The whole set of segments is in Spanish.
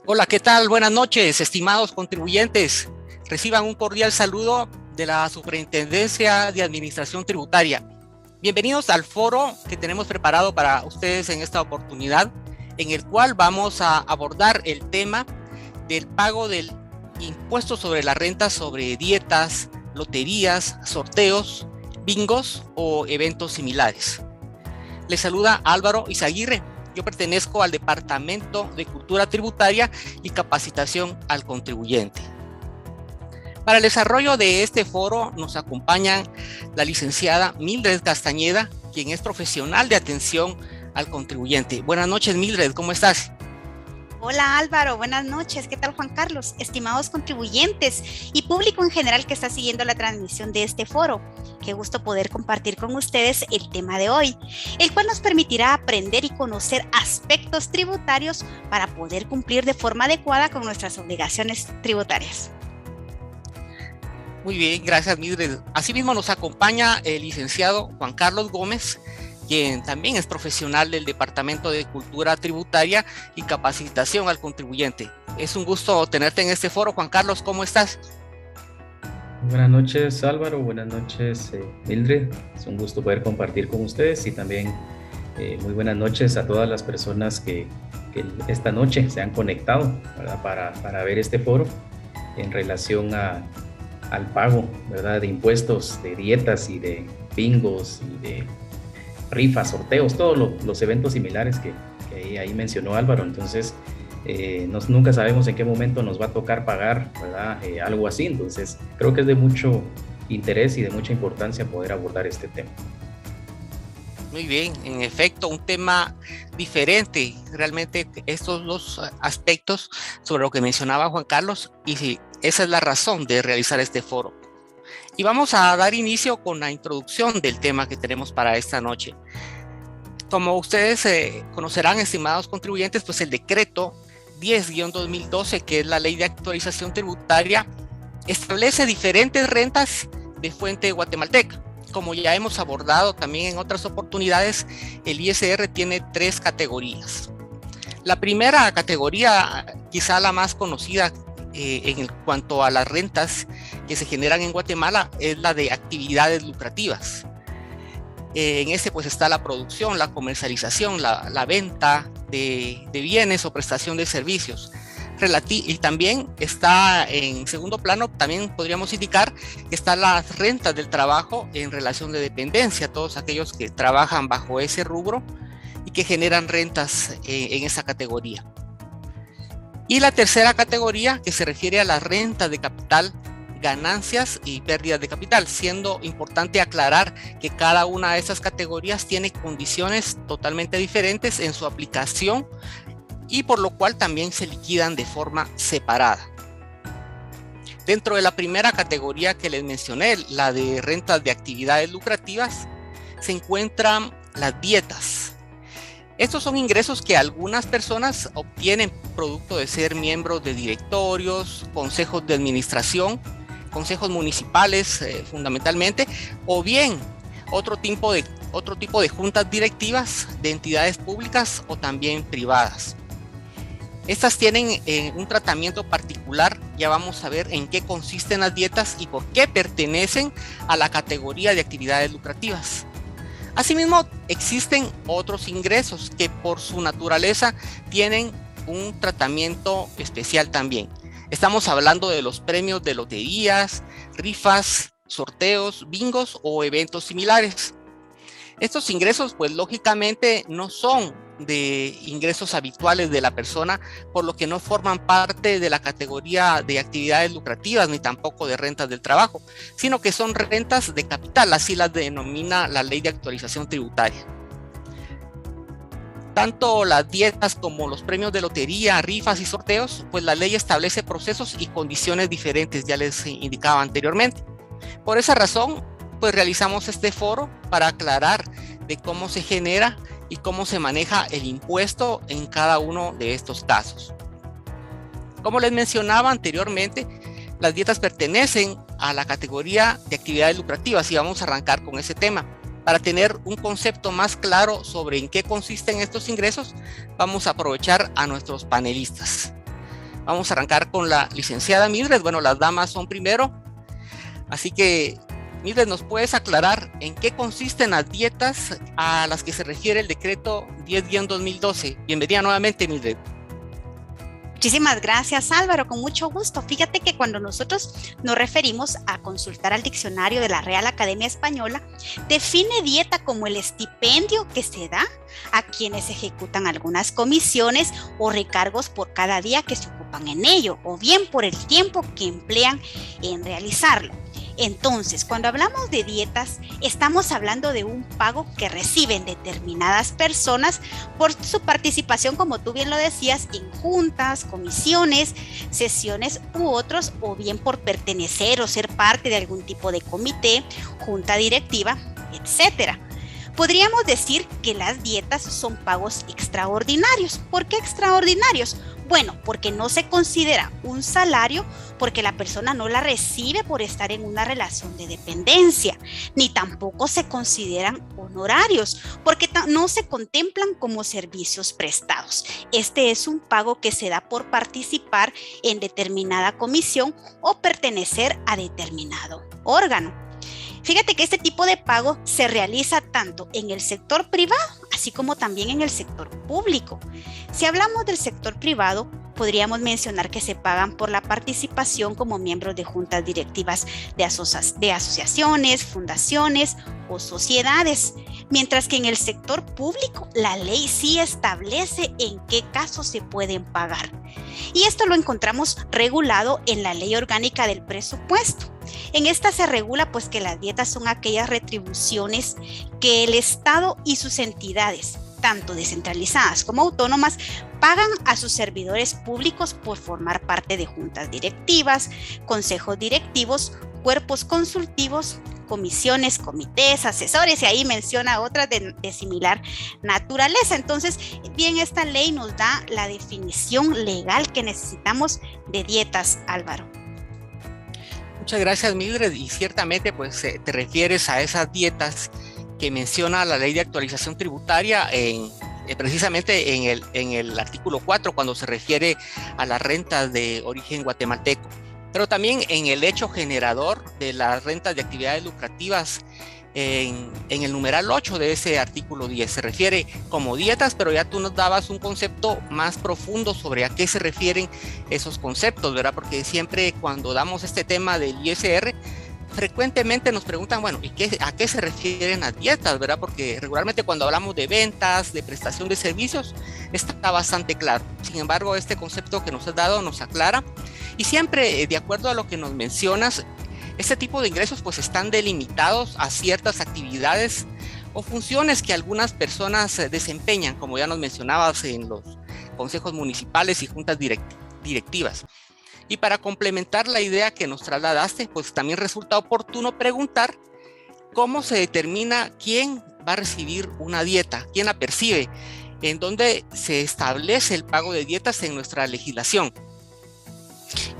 Hola, ¿qué tal? Buenas noches, estimados contribuyentes. Reciban un cordial saludo de la Superintendencia de Administración Tributaria. Bienvenidos al foro que tenemos preparado para ustedes en esta oportunidad, en el cual vamos a abordar el tema del pago del impuesto sobre la renta sobre dietas, loterías, sorteos, bingos o eventos similares. Les saluda Álvaro Izaguirre. Yo pertenezco al Departamento de Cultura Tributaria y Capacitación al Contribuyente. Para el desarrollo de este foro nos acompañan la licenciada Mildred Castañeda, quien es profesional de atención al contribuyente. Buenas noches, Mildred, ¿cómo estás? Hola Álvaro, buenas noches. ¿Qué tal Juan Carlos? Estimados contribuyentes y público en general que está siguiendo la transmisión de este foro. Qué gusto poder compartir con ustedes el tema de hoy, el cual nos permitirá aprender y conocer aspectos tributarios para poder cumplir de forma adecuada con nuestras obligaciones tributarias. Muy bien, gracias, Mildred. Asimismo nos acompaña el licenciado Juan Carlos Gómez, quien también es profesional del Departamento de Cultura Tributaria y Capacitación al Contribuyente. Es un gusto tenerte en este foro. Juan Carlos, ¿cómo estás? Buenas noches, Álvaro. Buenas noches, Mildred. Es un gusto poder compartir con ustedes y también muy buenas noches a todas las personas que esta noche se han conectado, ¿verdad? Para ver este foro en relación al pago, ¿verdad? De impuestos, de dietas y de bingos y de rifas, sorteos, todos los eventos similares que ahí mencionó Álvaro. Entonces, nunca sabemos en qué momento nos va a tocar pagar, ¿verdad? Algo así. Entonces, creo que es de mucho interés y de mucha importancia poder abordar este tema. Muy bien, en efecto, un tema diferente. Realmente estos dos aspectos sobre lo que mencionaba Juan Carlos, y sí, esa es la razón de realizar este foro. Y vamos a dar inicio con la introducción del tema que tenemos para esta noche. Como ustedes conocerán, estimados contribuyentes, pues el decreto 10-2012, que es la ley de actualización tributaria, establece diferentes rentas de fuente guatemalteca. Como ya hemos abordado también en otras oportunidades, el ISR tiene 3 categorías. La primera categoría, quizá la más conocida en cuanto a las rentas que se generan en Guatemala, es la de actividades lucrativas. En este pues está la producción, la comercialización, la venta de bienes o prestación de servicios. Y también está en segundo plano, también podríamos indicar que están las rentas del trabajo en relación de dependencia, todos aquellos que trabajan bajo ese rubro y que generan rentas en esa categoría. Y la tercera categoría, que se refiere a las rentas de capital, ganancias y pérdidas de capital, siendo importante aclarar que cada una de estas categorías tiene condiciones totalmente diferentes en su aplicación y por lo cual también se liquidan de forma separada. Dentro de la primera categoría que les mencioné, la de rentas de actividades lucrativas, se encuentran las dietas. Estos son ingresos que algunas personas obtienen producto de ser miembros de directorios, consejos de administración, consejos municipales fundamentalmente, o bien otro tipo de juntas directivas de entidades públicas o también privadas. Estas tienen un tratamiento particular. Ya vamos a ver en qué consisten las dietas y por qué pertenecen a la categoría de actividades lucrativas. Asimismo, existen otros ingresos que por su naturaleza tienen un tratamiento especial también. Estamos hablando de los premios de loterías, rifas, sorteos, bingos o eventos similares. Estos ingresos, pues lógicamente no son de ingresos habituales de la persona, por lo que no forman parte de la categoría de actividades lucrativas ni tampoco de rentas del trabajo, sino que son rentas de capital, así las denomina la ley de actualización tributaria. Tanto las dietas como los premios de lotería, rifas y sorteos, pues la ley establece procesos y condiciones diferentes, ya les indicaba anteriormente. Por esa razón, pues realizamos este foro para aclarar de cómo se genera y cómo se maneja el impuesto en cada uno de estos casos. Como les mencionaba anteriormente, las dietas pertenecen a la categoría de actividades lucrativas y vamos a arrancar con ese tema. Para tener un concepto más claro sobre en qué consisten estos ingresos, vamos a aprovechar a nuestros panelistas. Vamos a arrancar con la licenciada Mildred. Bueno, las damas son primero. Así que, Mildred, ¿nos puedes aclarar en qué consisten las dietas a las que se refiere el decreto 10-2012? Bienvenida nuevamente, Mildred. Muchísimas gracias, Álvaro, con mucho gusto. Fíjate que cuando nosotros nos referimos a consultar al diccionario de la Real Academia Española, define dieta como el estipendio que se da a quienes ejecutan algunas comisiones o recargos por cada día que se ocupan en ello, o bien por el tiempo que emplean en realizarlo. Entonces, cuando hablamos de dietas, estamos hablando de un pago que reciben determinadas personas por su participación, como tú bien lo decías, en juntas, comisiones, sesiones u otros, o bien por pertenecer o ser parte de algún tipo de comité, junta directiva, etcétera. Podríamos decir que las dietas son pagos extraordinarios. ¿Por qué extraordinarios? Bueno, porque no se considera un salario, porque la persona no la recibe por estar en una relación de dependencia, ni tampoco se consideran honorarios, porque no se contemplan como servicios prestados. Este es un pago que se da por participar en determinada comisión o pertenecer a determinado órgano. Fíjate que este tipo de pago se realiza tanto en el sector privado, así como también en el sector público. Si hablamos del sector privado, podríamos mencionar que se pagan por la participación como miembros de juntas directivas de asociaciones, fundaciones o sociedades, mientras que en el sector público la ley sí establece en qué casos se pueden pagar. Y esto lo encontramos regulado en la Ley Orgánica del Presupuesto. En esta se regula pues que las dietas son aquellas retribuciones que el Estado y sus entidades, tanto descentralizadas como autónomas, pagan a sus servidores públicos por formar parte de juntas directivas, consejos directivos, cuerpos consultivos, comisiones, comités, asesores, y ahí menciona otras de similar naturaleza. Entonces, bien, esta ley nos da la definición legal que necesitamos de dietas, Álvaro. Muchas gracias, Mildred, y ciertamente pues te refieres a esas dietas que menciona la Ley de Actualización Tributaria precisamente en el artículo 4, cuando se refiere a las rentas de origen guatemalteco, pero también en el hecho generador de las rentas de actividades lucrativas en el numeral 8 de ese artículo 10. Se refiere como dietas, pero ya tú nos dabas un concepto más profundo sobre a qué se refieren esos conceptos, ¿verdad? Porque siempre cuando damos este tema del ISR, frecuentemente nos preguntan, bueno, ¿y a qué se refieren las dietas, verdad? Porque regularmente cuando hablamos de ventas, de prestación de servicios, está bastante claro. Sin embargo, este concepto que nos has dado nos aclara, y siempre, de acuerdo a lo que nos mencionas, este tipo de ingresos pues están delimitados a ciertas actividades o funciones que algunas personas desempeñan, como ya nos mencionabas, en los consejos municipales y juntas directivas. Y para complementar la idea que nos trasladaste, pues también resulta oportuno preguntar cómo se determina quién va a recibir una dieta, quién la percibe, en dónde se establece el pago de dietas en nuestra legislación.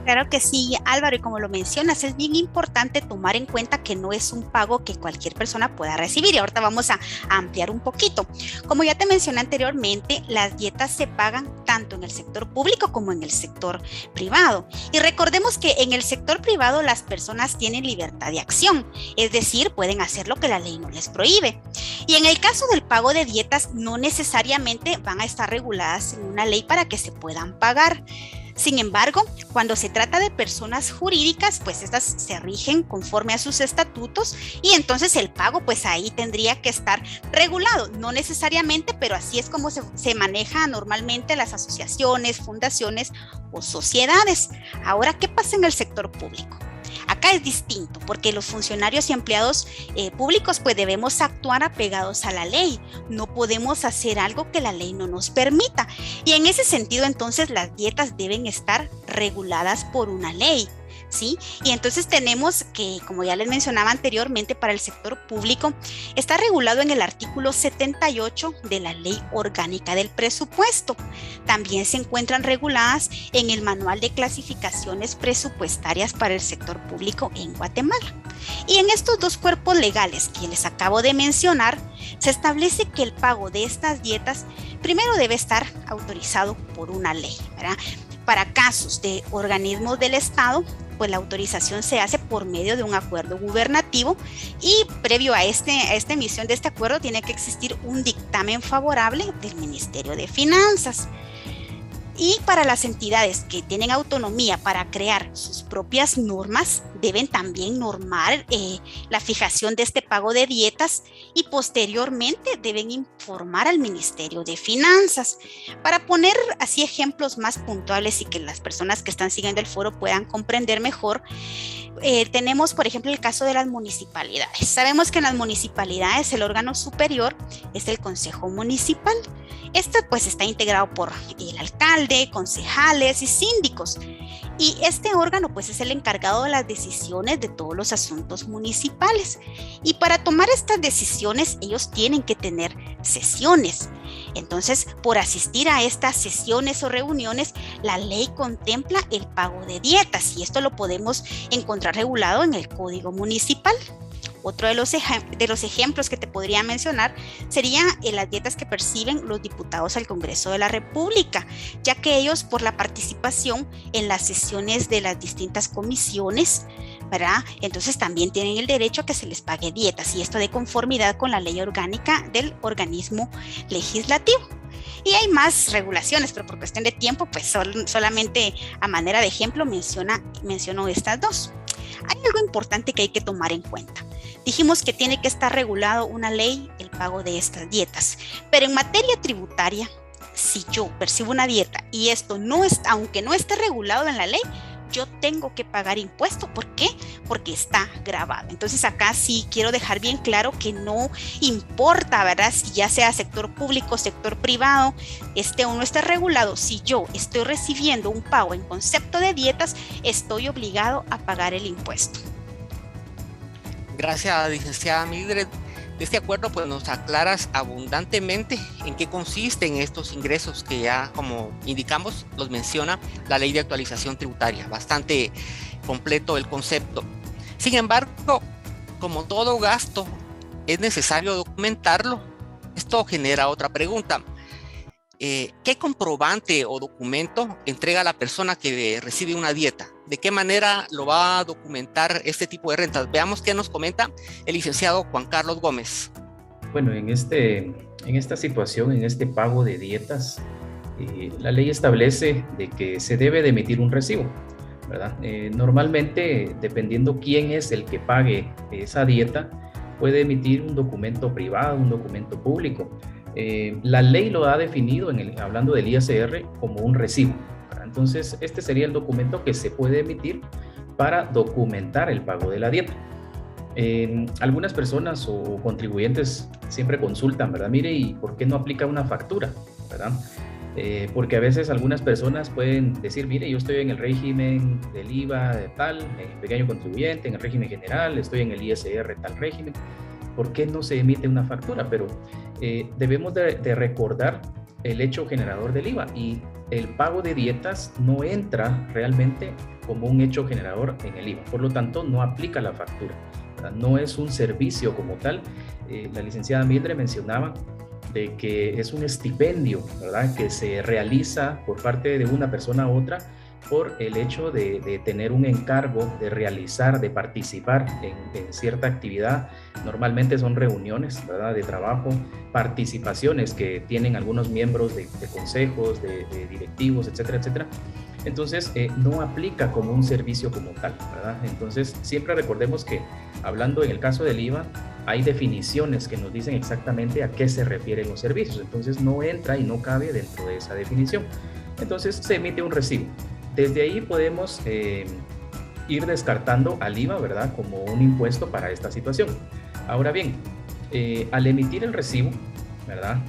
Claro que sí, Álvaro, y como lo mencionas, es bien importante tomar en cuenta que no es un pago que cualquier persona pueda recibir, y ahorita vamos a ampliar un poquito. Como ya te mencioné anteriormente, las dietas se pagan tanto en el sector público como en el sector privado, y recordemos que en el sector privado las personas tienen libertad de acción, es decir, pueden hacer lo que la ley no les prohíbe, y en el caso del pago de dietas no necesariamente van a estar reguladas en una ley para que se puedan pagar. Sin embargo, cuando se trata de personas jurídicas, pues estas se rigen conforme a sus estatutos, y entonces el pago pues ahí tendría que estar regulado, no necesariamente, pero así es como se maneja normalmente las asociaciones, fundaciones o sociedades. Ahora, ¿qué pasa en el sector público? Acá es distinto, porque los funcionarios y empleados públicos pues debemos actuar apegados a la ley, no podemos hacer algo que la ley no nos permita, y en ese sentido entonces las dietas deben estar reguladas por una ley, ¿sí? Y entonces tenemos que, como ya les mencionaba anteriormente, para el sector público está regulado en el artículo 78 de la Ley Orgánica del Presupuesto. También se encuentran reguladas en el Manual de Clasificaciones Presupuestarias para el sector público en Guatemala. Y en estos dos cuerpos legales que les acabo de mencionar, se establece que el pago de estas dietas primero debe estar autorizado por una ley, ¿verdad? Para casos de organismos del Estado, pues la autorización se hace por medio de un acuerdo gubernativo y previo a esta emisión de este acuerdo tiene que existir un dictamen favorable del Ministerio de Finanzas. Y para las entidades que tienen autonomía para crear sus propias normas, deben también normar la fijación de este pago de dietas y posteriormente deben informar al Ministerio de Finanzas. Para poner así ejemplos más puntuales y que las personas que están siguiendo el foro puedan comprender mejor, tenemos por ejemplo el caso de las municipalidades. Sabemos que en las municipalidades el órgano superior es el Consejo Municipal. Este pues está integrado por el alcalde, concejales y síndicos. Y este órgano pues es el encargado de las decisiones de todos los asuntos municipales. Y para tomar estas decisiones ellos tienen que tener sesiones. Entonces, por asistir a estas sesiones o reuniones, la ley contempla el pago de dietas y esto lo podemos encontrar regulado en el Código Municipal. Otro de los ejemplos que te podría mencionar sería las dietas que perciben los diputados al Congreso de la República, ya que ellos por la participación en las sesiones de las distintas comisiones, ¿verdad? Entonces también tienen el derecho a que se les pague dietas y esto de conformidad con la ley orgánica del organismo legislativo. Y hay más regulaciones, pero por cuestión de tiempo, pues solamente a manera de ejemplo menciono estas dos. Hay algo importante que hay que tomar en cuenta. Dijimos que tiene que estar regulado una ley el pago de estas dietas, pero en materia tributaria, si yo percibo una dieta y esto no está, aunque no esté regulado en la ley, yo tengo que pagar impuesto. ¿Por qué? Porque está grabado. Entonces acá sí quiero dejar bien claro que no importa, ¿verdad? Si ya sea sector público, sector privado, esté o no esté regulado. Si yo estoy recibiendo un pago en concepto de dietas, estoy obligado a pagar el impuesto. Gracias, licenciada Mildred. De este acuerdo, pues nos aclaras abundantemente en qué consisten estos ingresos que ya, como indicamos, los menciona la Ley de Actualización Tributaria. Bastante completo el concepto. Sin embargo, como todo gasto, es necesario documentarlo. Esto genera otra pregunta. ¿Qué comprobante o documento entrega la persona que recibe una dieta? ¿De qué manera lo va a documentar este tipo de rentas? Veamos qué nos comenta el licenciado Juan Carlos Gómez. Bueno, en esta situación, en este pago de dietas, la ley establece de que se debe de emitir un recibo, ¿verdad? Normalmente, dependiendo quién es el que pague esa dieta, puede emitir un documento privado, un documento público. La ley lo ha definido, hablando del ISR, como un recibo. Entonces, este sería el documento que se puede emitir para documentar el pago de la dieta. Algunas personas o contribuyentes siempre consultan, ¿verdad? Mire, ¿y por qué no aplica una factura? ¿Verdad? Porque a veces algunas personas pueden decir, mire, yo estoy en el régimen del IVA de tal, en el pequeño contribuyente, en el régimen general, estoy en el ISR tal régimen. ¿Por qué no se emite una factura? Pero debemos de recordar el hecho generador del IVA y el pago de dietas no entra realmente como un hecho generador en el IVA. Por lo tanto, no aplica la factura, ¿verdad? No es un servicio como tal. La licenciada Mildred mencionaba de que es un estipendio, ¿verdad?, que se realiza por parte de una persona a otra por el hecho de tener un encargo, de realizar, de participar en cierta actividad. Normalmente son reuniones, ¿verdad?, de trabajo, participaciones que tienen algunos miembros de consejos, de directivos, etcétera, etcétera. Entonces, no aplica como un servicio como tal, ¿verdad? Entonces, siempre recordemos que, hablando en el caso del IVA, hay definiciones que nos dicen exactamente a qué se refieren los servicios. Entonces, no entra y no cabe dentro de esa definición. Entonces, se emite un recibo. Desde ahí podemos ir descartando al IVA, ¿verdad?, como un impuesto para esta situación. Ahora bien, al emitir el recibo, ¿verdad?,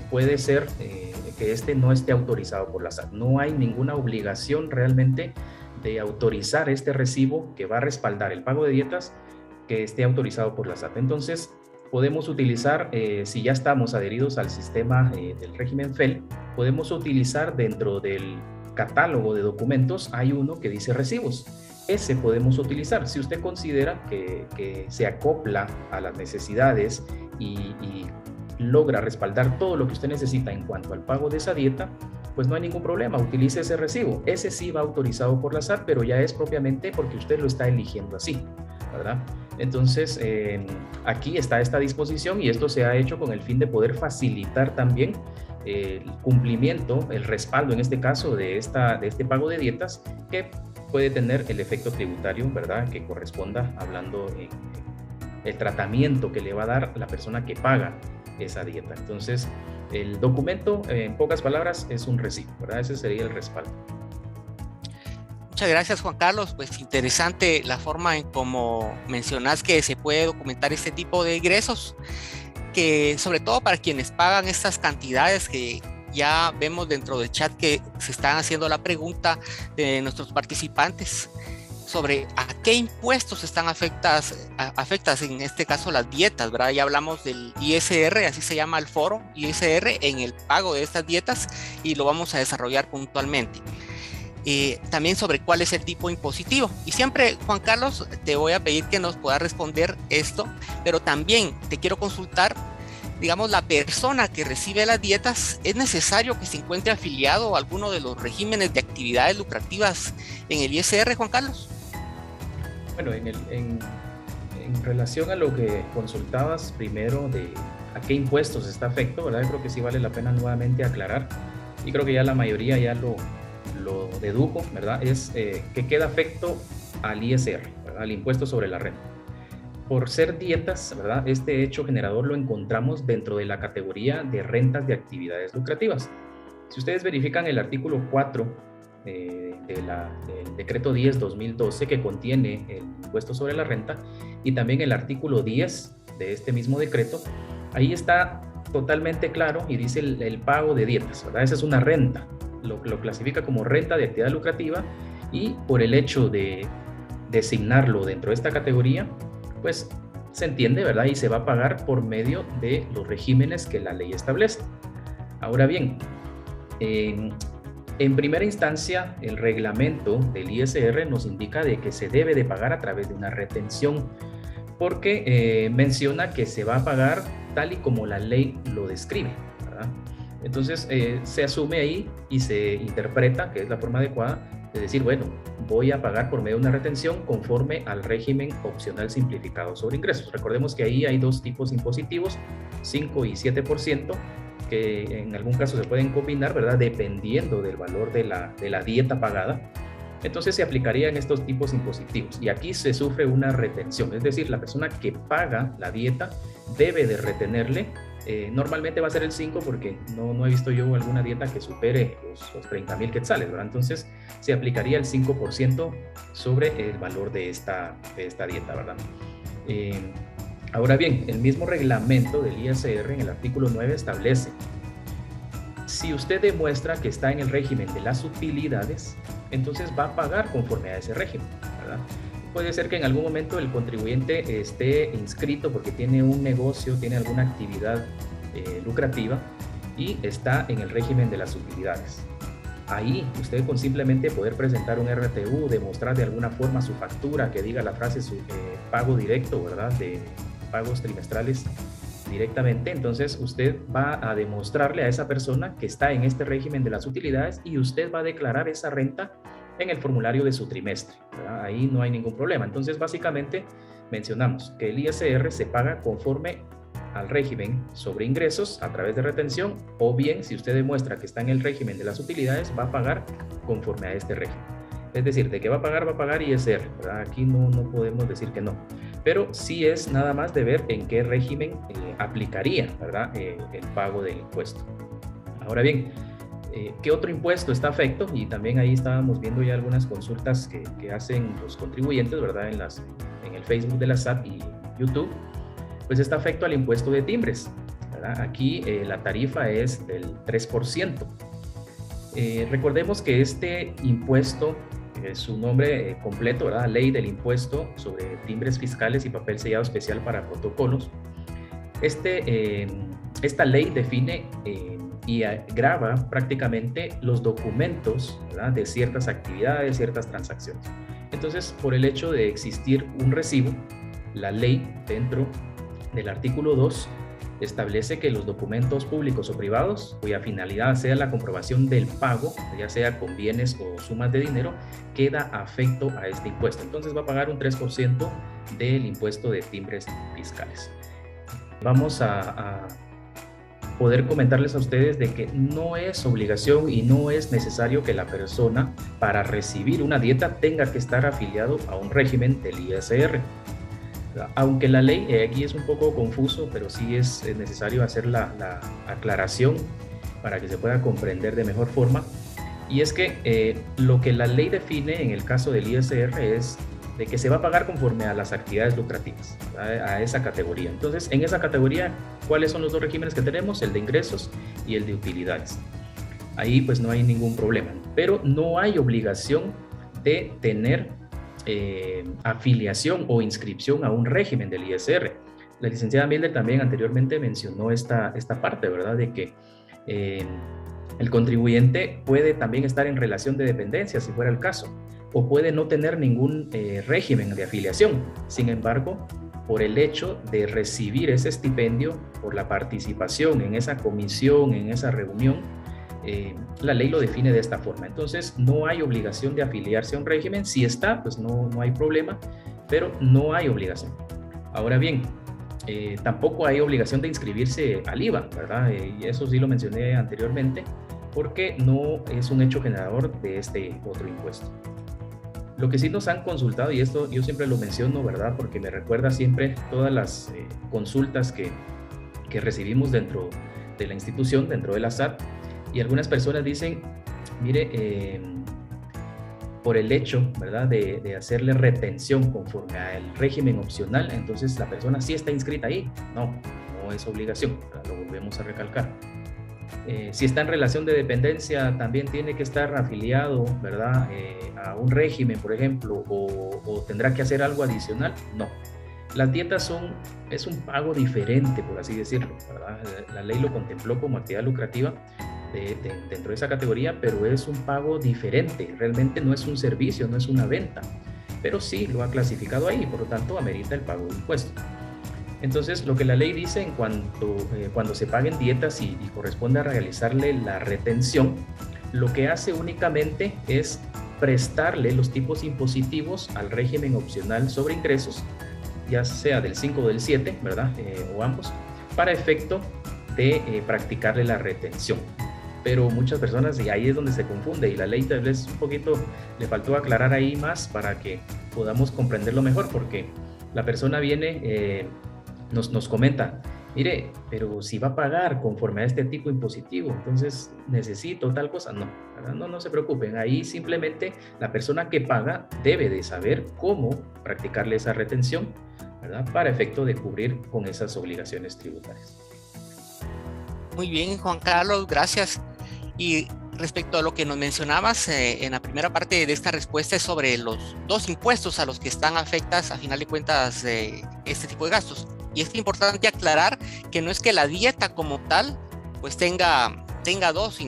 puede ser que este no esté autorizado por la SAT. No hay ninguna obligación realmente de autorizar este recibo que va a respaldar el pago de dietas que esté autorizado por la SAT. Entonces, podemos utilizar, si ya estamos adheridos al sistema del régimen FEL, podemos utilizar dentro del catálogo de documentos, hay uno que dice recibos. Ese podemos utilizar. Si usted considera que se acopla a las necesidades y logra respaldar todo lo que usted necesita en cuanto al pago de esa dieta, pues no hay ningún problema, utilice ese recibo. Ese sí va autorizado por la SAT, pero ya es propiamente porque usted lo está eligiendo así, ¿verdad? Entonces, aquí está esta disposición y esto se ha hecho con el fin de poder facilitar también el cumplimiento, el respaldo en este caso de este pago de dietas que puede tener el efecto tributario, ¿verdad? Que corresponda hablando en el tratamiento que le va a dar la persona que paga esa dieta. Entonces, el documento, en pocas palabras, es un recibo, ¿verdad? Ese sería el respaldo. Muchas gracias, Juan Carlos. Pues interesante la forma en cómo mencionas que se puede documentar este tipo de ingresos, que sobre todo para quienes pagan estas cantidades que ya vemos dentro del chat que se están haciendo la pregunta de nuestros participantes sobre a qué impuestos están afectas en este caso las dietas, ¿verdad? Ya hablamos del ISR, así se llama el foro, ISR, en el pago de estas dietas y lo vamos a desarrollar puntualmente. También sobre cuál es el tipo impositivo. Y siempre, Juan Carlos, te voy a pedir que nos puedas responder esto, pero también te quiero consultar, digamos, la persona que recibe las dietas, ¿es necesario que se encuentre afiliado a alguno de los regímenes de actividades lucrativas en el ISR, Juan Carlos? Bueno, en relación a lo que consultabas primero de a qué impuestos está afecto, ¿verdad? Yo creo que sí vale la pena nuevamente aclarar, y creo que ya la mayoría ya lo dedujo, ¿verdad? Es que queda afecto al ISR, ¿verdad? Al impuesto sobre la renta. Por ser dietas, ¿verdad? Este hecho generador lo encontramos dentro de la categoría de rentas de actividades lucrativas. Si ustedes verifican el artículo 4 del decreto 10/2012 que contiene el impuesto sobre la renta y también el artículo 10 de este mismo decreto, ahí está totalmente claro y dice el pago de dietas, ¿verdad? Esa es una renta, lo clasifica como renta de actividad lucrativa y por el hecho de designarlo dentro de esta categoría, pues se entiende, ¿verdad? Y se va a pagar por medio de los regímenes que la ley establece. Ahora bien, en primera instancia, el reglamento del ISR nos indica de que se debe de pagar a través de una retención, porque menciona que se va a pagar tal y como la ley lo describe, ¿verdad? Entonces, se asume ahí y se interpreta, que es la forma adecuada, de decir, bueno, voy a pagar por medio de una retención conforme al régimen opcional simplificado sobre ingresos. Recordemos que ahí hay dos tipos impositivos, 5 y 7%, que en algún caso se pueden combinar, ¿verdad? Dependiendo del valor de la dieta pagada. Entonces se aplicarían estos tipos impositivos y aquí se sufre una retención, es decir, la persona que paga la dieta debe de retenerle, normalmente va a ser el 5 porque no he visto yo alguna dieta que supere los 30,000 quetzales, ¿verdad? Entonces se aplicaría el 5% sobre el valor de esta dieta, ¿verdad? Ahora bien, el mismo reglamento del ISR en el artículo 9 establece: si usted demuestra que está en el régimen de las utilidades, entonces va a pagar conforme a ese régimen, ¿verdad? Puede ser que en algún momento el contribuyente esté inscrito porque tiene un negocio, tiene alguna actividad lucrativa y está en el régimen de las utilidades. Ahí usted con simplemente poder presentar un RTU, demostrar de alguna forma su factura que diga la frase su pago directo, ¿verdad? De pagos trimestrales directamente, entonces usted va a demostrarle a esa persona que está en este régimen de las utilidades y usted va a declarar esa renta en el formulario de su trimestre, ¿verdad? Ahí no hay ningún problema. Entonces básicamente mencionamos que el ISR se paga conforme al régimen sobre ingresos a través de retención, o bien si usted demuestra que está en el régimen de las utilidades va a pagar conforme a este régimen. Es decir, de que va a pagar ISR, ¿verdad? Aquí no podemos decir que no, pero sí es nada más de ver en qué régimen aplicaría, ¿verdad? El pago del impuesto. Ahora bien, ¿qué otro impuesto está afecto? Y también ahí estábamos viendo ya algunas consultas que hacen los contribuyentes, ¿verdad? En el Facebook de la SAT y YouTube, pues está afecto al impuesto de timbres, ¿verdad? Aquí la tarifa es del 3%. Recordemos que este impuesto, su nombre completo, ¿verdad? Ley del impuesto sobre timbres fiscales y papel sellado especial para protocolos. Esta ley define y grava prácticamente los documentos, ¿verdad? De ciertas actividades, ciertas transacciones. Entonces, por el hecho de existir un recibo, la ley dentro del artículo 2 establece que los documentos públicos o privados cuya finalidad sea la comprobación del pago, ya sea con bienes o sumas de dinero, queda afecto a este impuesto. Entonces va a pagar un 3% del impuesto de timbres fiscales. Vamos a poder comentarles a ustedes de que no es obligación y no es necesario que la persona para recibir una dieta tenga que estar afiliado a un régimen del ISR. Aunque la ley aquí es un poco confuso, pero sí es necesario hacer la aclaración para que se pueda comprender de mejor forma. Y es que lo que la ley define en el caso del ISR es de que se va a pagar conforme a las actividades lucrativas, a esa categoría. Entonces, en esa categoría, ¿cuáles son los dos regímenes que tenemos? El de ingresos y el de utilidades. Ahí pues no hay ningún problema, pero no hay obligación de tener afiliación o inscripción a un régimen del ISR. La licenciada Milder también anteriormente mencionó esta parte, ¿verdad? De que el contribuyente puede también estar en relación de dependencia, si fuera el caso, o puede no tener ningún régimen de afiliación. Sin embargo, por el hecho de recibir ese estipendio, por la participación en esa comisión, en esa reunión, la ley lo define de esta forma. Entonces, no hay obligación de afiliarse a un régimen. Si está, pues no hay problema, pero no hay obligación. Ahora bien, tampoco hay obligación de inscribirse al IVA, ¿verdad? Y eso sí lo mencioné anteriormente, porque no es un hecho generador de este otro impuesto. Lo que sí nos han consultado, y esto yo siempre lo menciono, ¿verdad? Porque me recuerda siempre todas las consultas que recibimos dentro de la institución, dentro de la SAT, y algunas personas dicen, mire, por el hecho, ¿verdad?, de hacerle retención conforme al régimen opcional, entonces la persona sí está inscrita ahí. No es obligación, ¿verdad? Lo volvemos a recalcar. Si está en relación de dependencia, también tiene que estar afiliado, ¿verdad?, a un régimen, por ejemplo, o tendrá que hacer algo adicional. No. Las dietas es un pago diferente, por así decirlo, ¿verdad? La ley lo contempló como actividad lucrativa dentro de esa categoría, pero es un pago diferente. Realmente no es un servicio, no es una venta, pero sí lo ha clasificado ahí, por lo tanto amerita el pago de impuesto. Entonces, lo que la ley dice en cuanto cuando se paguen dietas y corresponde a realizarle la retención, lo que hace únicamente es prestarle los tipos impositivos al régimen opcional sobre ingresos, ya sea del 5 o del 7, ¿verdad? O ambos, para efecto de practicarle la retención. Pero muchas personas, y ahí es donde se confunde, y la ley tal vez un poquito le faltó aclarar ahí más para que podamos comprenderlo mejor, porque la persona viene, nos comenta, mire, pero si va a pagar conforme a este tipo impositivo, entonces necesito tal cosa. No se preocupen, ahí simplemente la persona que paga debe de saber cómo practicarle esa retención, ¿verdad?, para efecto de cubrir con esas obligaciones tributarias. Muy bien, Juan Carlos, gracias. Y respecto a lo que nos mencionabas en la primera parte de esta respuesta es sobre los dos impuestos a los que están afectadas a final de cuentas este tipo de gastos. Y es importante aclarar que no es que la dieta como tal pues tenga dos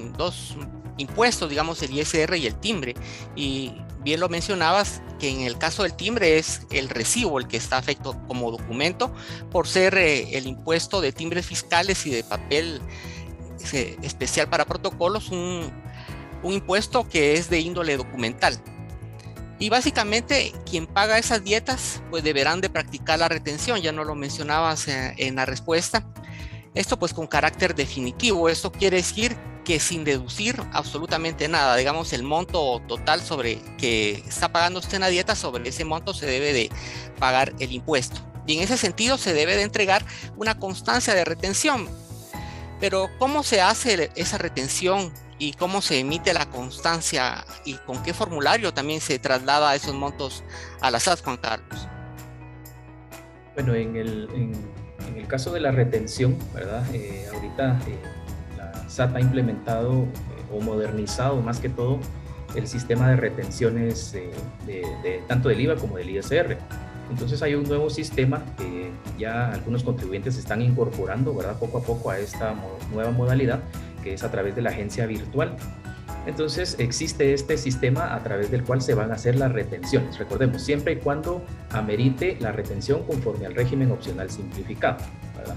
impuestos, digamos el ISR y el timbre. Y bien lo mencionabas que en el caso del timbre es el recibo el que está afecto como documento por ser el impuesto de timbres fiscales y de papel especial para protocolos, un impuesto que es de índole documental. Y básicamente quien paga esas dietas pues deberán de practicar la retención, ya no lo mencionabas en la respuesta. Esto pues con carácter definitivo, esto quiere decir que sin deducir absolutamente nada, digamos el monto total sobre que está pagando usted en la dieta, sobre ese monto se debe de pagar el impuesto. Y en ese sentido se debe de entregar una constancia de retención. Pero ¿cómo se hace esa retención y cómo se emite la constancia y con qué formulario también se traslada esos montos a la SAT, Juan Carlos? Bueno, en el caso de la retención, ¿verdad? Ahorita la SAT ha implementado o modernizado más que todo el sistema de retenciones de tanto del IVA como del ISR. Entonces hay un nuevo sistema que ya algunos contribuyentes están incorporando, ¿verdad?, poco a poco a esta nueva modalidad, que es a través de la agencia virtual. Entonces existe este sistema a través del cual se van a hacer las retenciones. Recordemos, siempre y cuando amerite la retención conforme al régimen opcional simplificado, ¿verdad?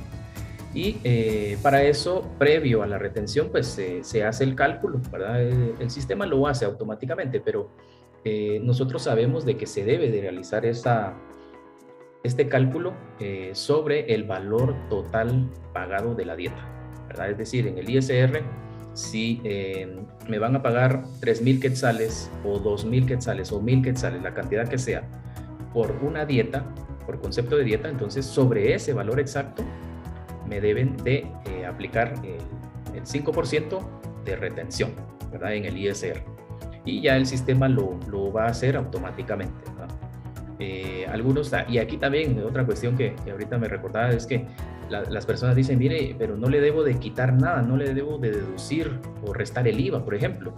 Y para eso, previo a la retención, pues se hace el cálculo, ¿verdad? El sistema lo hace automáticamente, pero nosotros sabemos de que se debe de realizar este cálculo sobre el valor total pagado de la dieta, ¿verdad? Es decir, en el ISR, si me van a pagar 3,000 quetzales o 2,000 quetzales o 1,000 quetzales, la cantidad que sea, por una dieta, por concepto de dieta, entonces sobre ese valor exacto me deben de aplicar el 5% de retención, ¿verdad? En el ISR. Y ya el sistema lo va a hacer automáticamente, ¿verdad? Y aquí también otra cuestión que ahorita me recordaba es que las personas dicen, mire, pero no le debo de quitar nada, no le debo de deducir o restar el IVA, por ejemplo.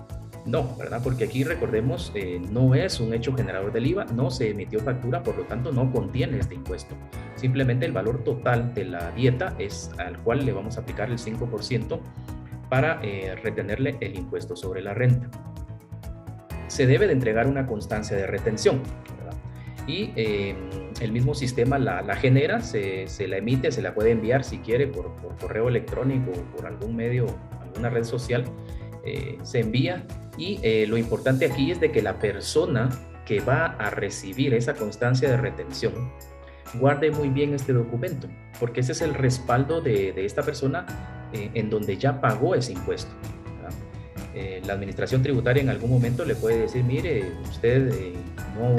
No, ¿verdad? Porque aquí recordemos, no es un hecho generador del IVA, no se emitió factura, por lo tanto no contiene este impuesto. Simplemente el valor total de la dieta es al cual le vamos a aplicar el 5% para retenerle el impuesto sobre la renta. Se debe de entregar una constancia de retención, ¿verdad? Y el mismo sistema la genera, se la emite, se la puede enviar si quiere por correo electrónico o por algún medio, alguna red social, se envía. Y lo importante aquí es de que la persona que va a recibir esa constancia de retención guarde muy bien este documento, porque ese es el respaldo de esta persona en donde ya pagó ese impuesto. La administración tributaria en algún momento le puede decir, mire, usted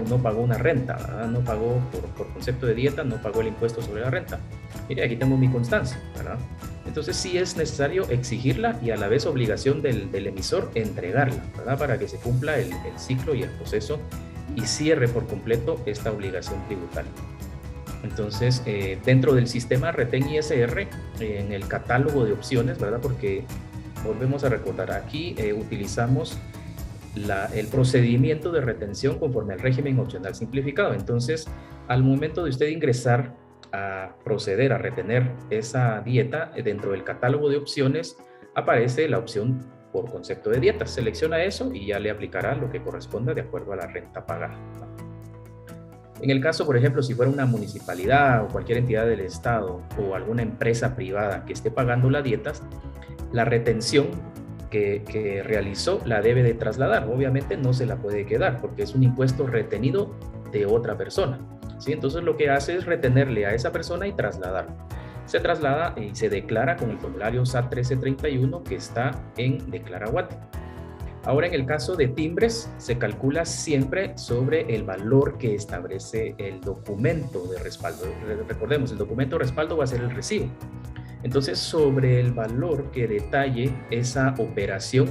no pagó una renta, ¿verdad? No pagó por concepto de dieta, no pagó el impuesto sobre la renta. Mire, aquí tengo mi constancia, ¿verdad? Entonces sí es necesario exigirla y a la vez obligación del emisor entregarla, ¿verdad? Para que se cumpla el ciclo y el proceso y cierre por completo esta obligación tributaria. Entonces, dentro del sistema Retén ISR, en el catálogo de opciones, ¿verdad? Porque volvemos a recordar, aquí utilizamos el procedimiento de retención conforme al régimen opcional simplificado. Entonces, al momento de usted ingresar a proceder a retener esa dieta, dentro del catálogo de opciones aparece la opción por concepto de dieta. Selecciona eso y ya le aplicará lo que corresponda de acuerdo a la renta pagada. En el caso, por ejemplo, si fuera una municipalidad o cualquier entidad del Estado o alguna empresa privada que esté pagando las dietas, la retención que realizó la debe de trasladar. Obviamente no se la puede quedar porque es un impuesto retenido de otra persona, ¿sí? Entonces lo que hace es retenerle a esa persona y trasladarlo. Se traslada y se declara con el formulario SAT 1331 que está en Declaraguate. Ahora, en el caso de timbres, se calcula siempre sobre el valor que establece el documento de respaldo. Recordemos, el documento de respaldo va a ser el recibo. Entonces, sobre el valor que detalle esa operación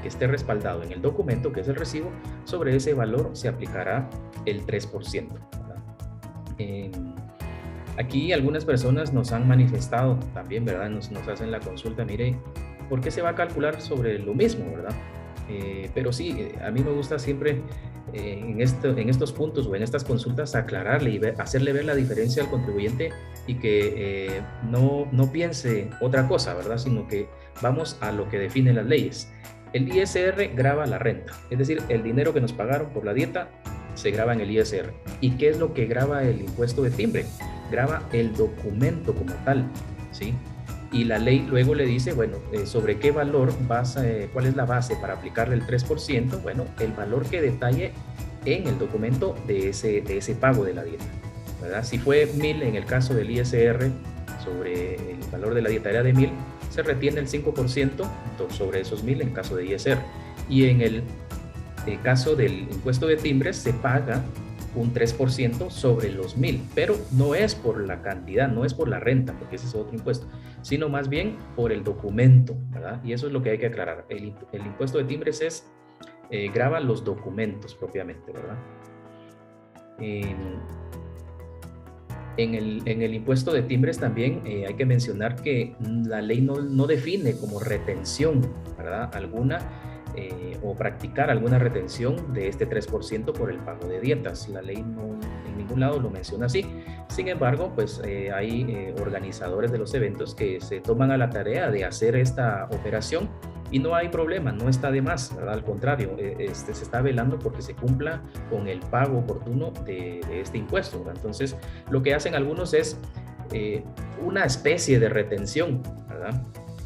que esté respaldado en el documento, que es el recibo, sobre ese valor se aplicará el 3%. Aquí algunas personas nos han manifestado también, ¿verdad? Nos hacen la consulta, mire, ¿por qué se va a calcular sobre lo mismo, verdad? Pero sí, a mí me gusta siempre en estos puntos o en estas consultas aclararle y hacerle ver la diferencia al contribuyente y que no piense otra cosa, ¿verdad? Sino que vamos a lo que definen las leyes. El ISR grava la renta, es decir, el dinero que nos pagaron por la dieta se grava en el ISR. ¿Y qué es lo que grava el impuesto de timbre? Grava el documento como tal, ¿sí? Y la ley luego le dice, bueno, ¿sobre qué valor cuál es la base para aplicarle el 3%? Bueno, el valor que detalle en el documento de ese pago de la dieta, ¿verdad? Si fue 1,000 en el caso del ISR, sobre el valor de la dieta era de 1,000, se retiene el 5% sobre esos 1,000 en caso de ISR. Y en el caso del impuesto de timbres se paga un 3% sobre los 1,000, pero no es por la cantidad, no es por la renta, porque ese es otro impuesto, sino más bien por el documento, ¿verdad? Y eso es lo que hay que aclarar. El impuesto de timbres grava los documentos propiamente, ¿verdad? En el impuesto de timbres también hay que mencionar que la ley no define como retención, ¿verdad? Alguna o practicar alguna retención de este 3% por el pago de dietas. La ley no en ningún lado lo menciona así. Sin embargo, pues hay organizadores de los eventos que se toman a la tarea de hacer esta operación y no hay problema, no está de más, ¿verdad? Al contrario, se está velando porque se cumpla con el pago oportuno de este impuesto, ¿verdad? Entonces, lo que hacen algunos es una especie de retención, ¿verdad?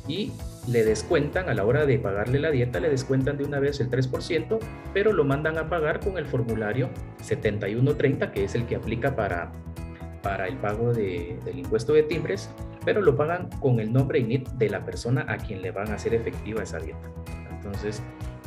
Y le descuentan, a la hora de pagarle la dieta, le descuentan de una vez el 3%, pero lo mandan a pagar con el formulario 7130, que es el que aplica para el pago del impuesto de timbres, pero lo pagan con el nombre INIT de la persona a quien le van a hacer efectiva esa dieta. Entonces,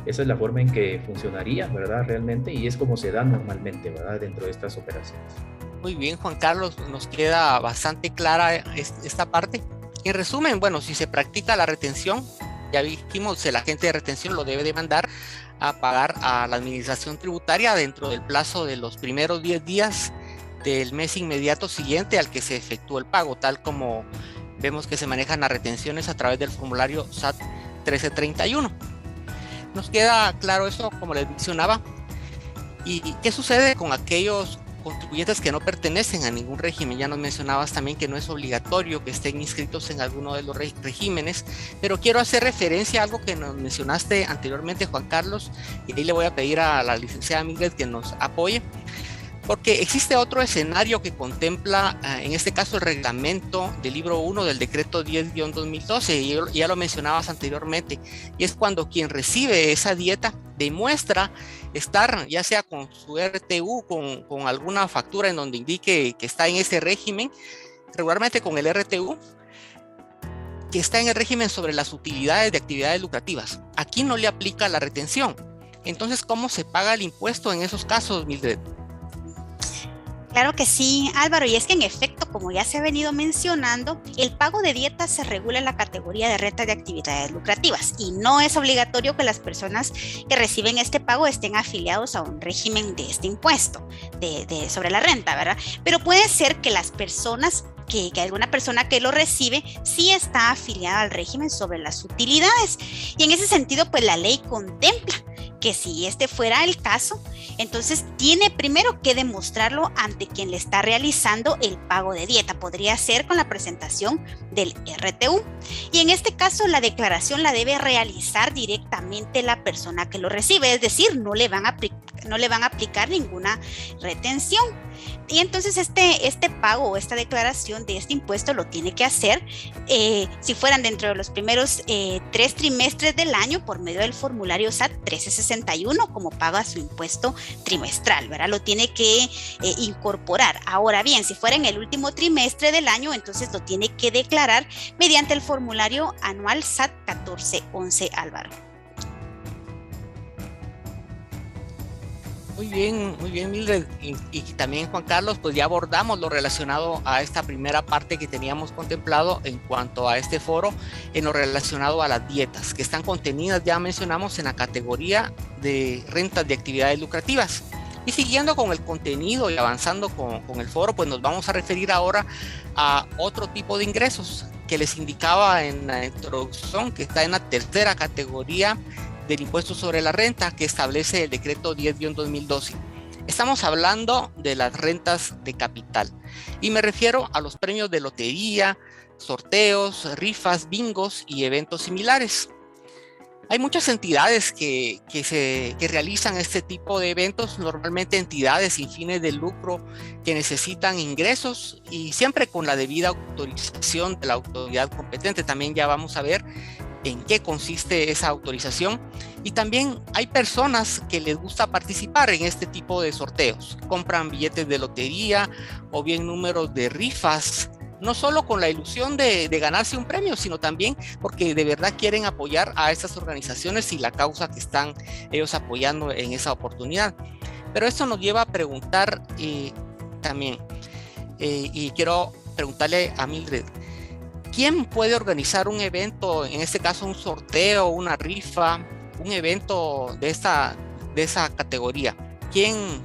esa es la forma en que funcionaría, ¿verdad? Realmente, y es como se da normalmente, ¿verdad? Dentro de estas operaciones. Muy bien, Juan Carlos, nos queda bastante clara esta parte. En resumen, bueno, si se practica la retención, ya dijimos, el agente de retención lo debe de mandar a pagar a la administración tributaria dentro del plazo de los primeros 10 días del mes inmediato siguiente al que se efectuó el pago, tal como vemos que se manejan las retenciones a través del formulario SAT 1331. Nos queda claro eso, como les mencionaba. ¿Y qué sucede con aquellos contribuyentes que no pertenecen a ningún régimen? Ya nos mencionabas también que no es obligatorio que estén inscritos en alguno de los regímenes, pero quiero hacer referencia a algo que nos mencionaste anteriormente, Juan Carlos, y ahí le voy a pedir a la licenciada Mildred que nos apoye, porque existe otro escenario que contempla, en este caso, el reglamento del libro 1 del decreto 10-2012, y ya lo mencionabas anteriormente, y es cuando quien recibe esa dieta demuestra estar, ya sea con su RTU, con alguna factura en donde indique que está en ese régimen, regularmente con el RTU, que está en el régimen sobre las utilidades de actividades lucrativas. Aquí no le aplica la retención. Entonces, ¿cómo se paga el impuesto en esos casos, Mildred? Claro que sí, Álvaro, y es que en efecto, como ya se ha venido mencionando, el pago de dietas se regula en la categoría de renta de actividades lucrativas y no es obligatorio que las personas que reciben este pago estén afiliados a un régimen de este impuesto sobre la renta, ¿verdad? Pero puede ser que las personas que alguna persona que lo recibe sí está afiliada al régimen sobre las utilidades, y en ese sentido pues la ley contempla que si este fuera el caso, entonces tiene primero que demostrarlo ante quien le está realizando el pago de dieta. Podría ser con la presentación del RTU, y en este caso la declaración la debe realizar directamente la persona que lo recibe, es decir, no le van a aplicar ninguna retención. Y entonces este pago o esta declaración de este impuesto lo tiene que hacer si fueran dentro de los primeros 3 trimestres del año por medio del formulario SAT 1361, como paga su impuesto trimestral, ¿verdad? Lo tiene que incorporar. Ahora bien, si fuera en el último trimestre del año, entonces lo tiene que declarar mediante el formulario anual SAT 1411, Álvaro. Muy bien, Mildred. Y también, Juan Carlos, pues ya abordamos lo relacionado a esta primera parte que teníamos contemplado en cuanto a este foro, en lo relacionado a las dietas, que están contenidas, ya mencionamos, en la categoría de rentas de actividades lucrativas. Y siguiendo con el contenido y avanzando con el foro, pues nos vamos a referir ahora a otro tipo de ingresos que les indicaba en la introducción, que está en la tercera categoría del impuesto sobre la renta que establece el decreto 10-2012. Estamos hablando de las rentas de capital y me refiero a los premios de lotería, sorteos, rifas, bingos y eventos similares. Hay muchas entidades que realizan este tipo de eventos, normalmente entidades sin fines de lucro que necesitan ingresos y siempre con la debida autorización de la autoridad competente. También ya vamos a ver en qué consiste esa autorización, y también hay personas que les gusta participar en este tipo de sorteos, compran billetes de lotería o bien números de rifas, no solo con la ilusión de ganarse un premio, sino también porque de verdad quieren apoyar a estas organizaciones y la causa que están ellos apoyando en esa oportunidad. Pero esto nos lleva a preguntar también, y quiero preguntarle a Mildred, ¿quién puede organizar un evento, en este caso un sorteo, una rifa, un evento de esa categoría? ¿Quién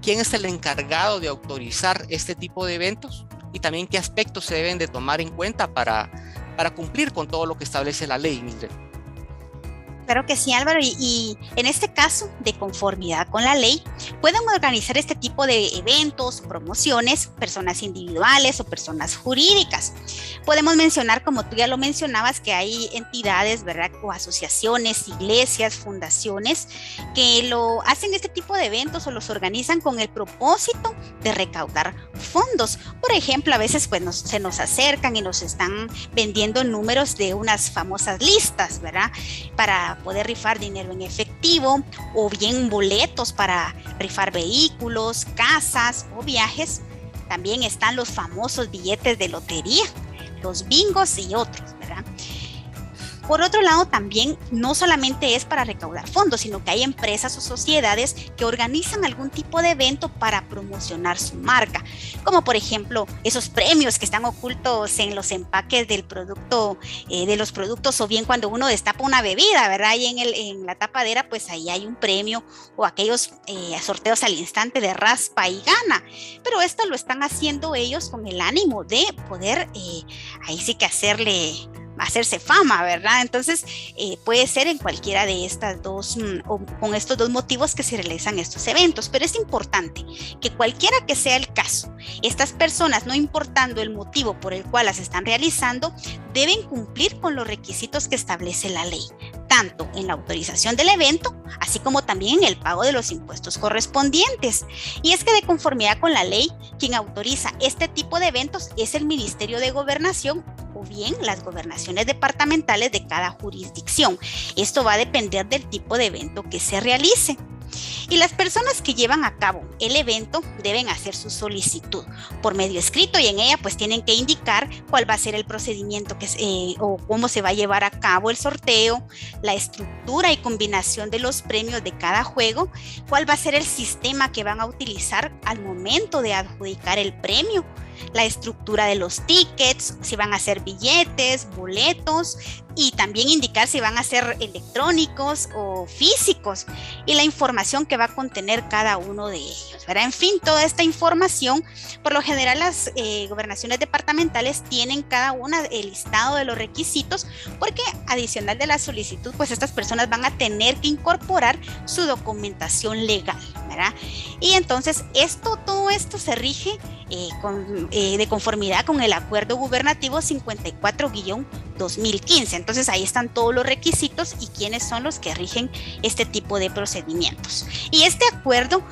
es el encargado de autorizar este tipo de eventos? Y también qué aspectos se deben de tomar en cuenta para cumplir con todo lo que establece la ley, Mildred. Claro que sí, Álvaro, y en este caso, de conformidad con la ley, pueden organizar este tipo de eventos, promociones, personas individuales o personas jurídicas. Podemos mencionar, como tú ya lo mencionabas, que hay entidades, ¿verdad?, o asociaciones, iglesias, fundaciones, que lo hacen este tipo de eventos o los organizan con el propósito de recaudar fondos. Por ejemplo, a veces pues se nos acercan y nos están vendiendo números de unas famosas listas, ¿verdad?, para poder rifar dinero en efectivo o bien boletos para rifar vehículos, casas o viajes. También están los famosos billetes de lotería, los bingos y otros, ¿verdad? Por otro lado, también no solamente es para recaudar fondos, sino que hay empresas o sociedades que organizan algún tipo de evento para promocionar su marca, como por ejemplo esos premios que están ocultos en los empaques del producto, de los productos, o bien cuando uno destapa una bebida, ¿verdad? Y en la tapadera, pues ahí hay un premio, o aquellos sorteos al instante de raspa y gana. Pero esto lo están haciendo ellos con el ánimo de poder, ahí sí que hacerse fama, ¿verdad? Entonces puede ser en cualquiera de estas dos, o con estos dos motivos que se realizan estos eventos, pero es importante que cualquiera que sea el caso, estas personas, no importando el motivo por el cual las están realizando, deben cumplir con los requisitos que establece la ley, tanto en la autorización del evento, así como también en el pago de los impuestos correspondientes. Y es que de conformidad con la ley, quien autoriza este tipo de eventos es el Ministerio de Gobernación o bien las gobernaciones departamentales de cada jurisdicción. Esto va a depender del tipo de evento que se realice. Y las personas que llevan a cabo el evento deben hacer su solicitud por medio escrito, y en ella pues tienen que indicar cuál va a ser el procedimiento o cómo se va a llevar a cabo el sorteo, la estructura y combinación de los premios de cada juego, cuál va a ser el sistema que van a utilizar al momento de adjudicar el premio, la estructura de los tickets, si van a ser billetes, boletos, y también indicar si van a ser electrónicos o físicos, y la información que va a contener cada uno de ellos, ¿verdad? En fin, toda esta información, por lo general las gobernaciones departamentales tienen cada una el listado de los requisitos, porque adicional de la solicitud, pues estas personas van a tener que incorporar su documentación legal, ¿verdad? Y entonces todo esto se rige de conformidad con el Acuerdo Gubernativo 54-2015. Entonces ahí están todos los requisitos y quiénes son los que rigen este tipo de procedimientos. Y este acuerdo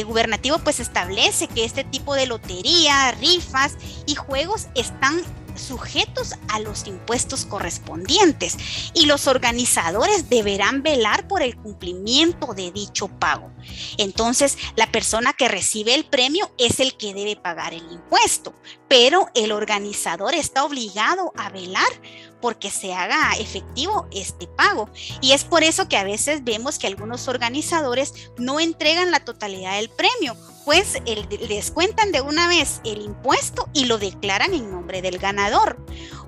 gubernativo pues establece que este tipo de lotería, rifas y juegos están sujetos a los impuestos correspondientes, y los organizadores deberán velar por el cumplimiento de dicho pago. Entonces, la persona que recibe el premio es el que debe pagar el impuesto, pero el organizador está obligado a velar porque se haga efectivo este pago. Y es por eso que a veces vemos que algunos organizadores no entregan la totalidad del premio, pues descuentan de una vez el impuesto y lo declaran en nombre del ganador.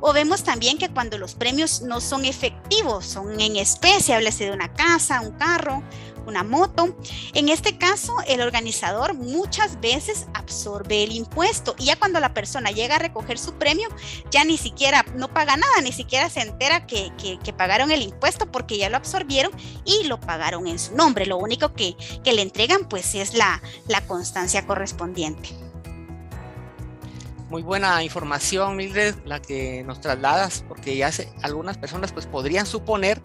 O vemos también que cuando los premios no son efectivos, son en especie, háblese de una casa, un carro, una moto. En este caso, el organizador muchas veces absorbe el impuesto, y ya cuando la persona llega a recoger su premio, ya ni siquiera no paga nada, ni siquiera se entera que pagaron el impuesto, porque ya lo absorbieron y lo pagaron en su nombre. Lo único que le entregan pues es la constancia correspondiente. Muy buena información, Mildred, la que nos trasladas, porque ya algunas personas pues podrían suponer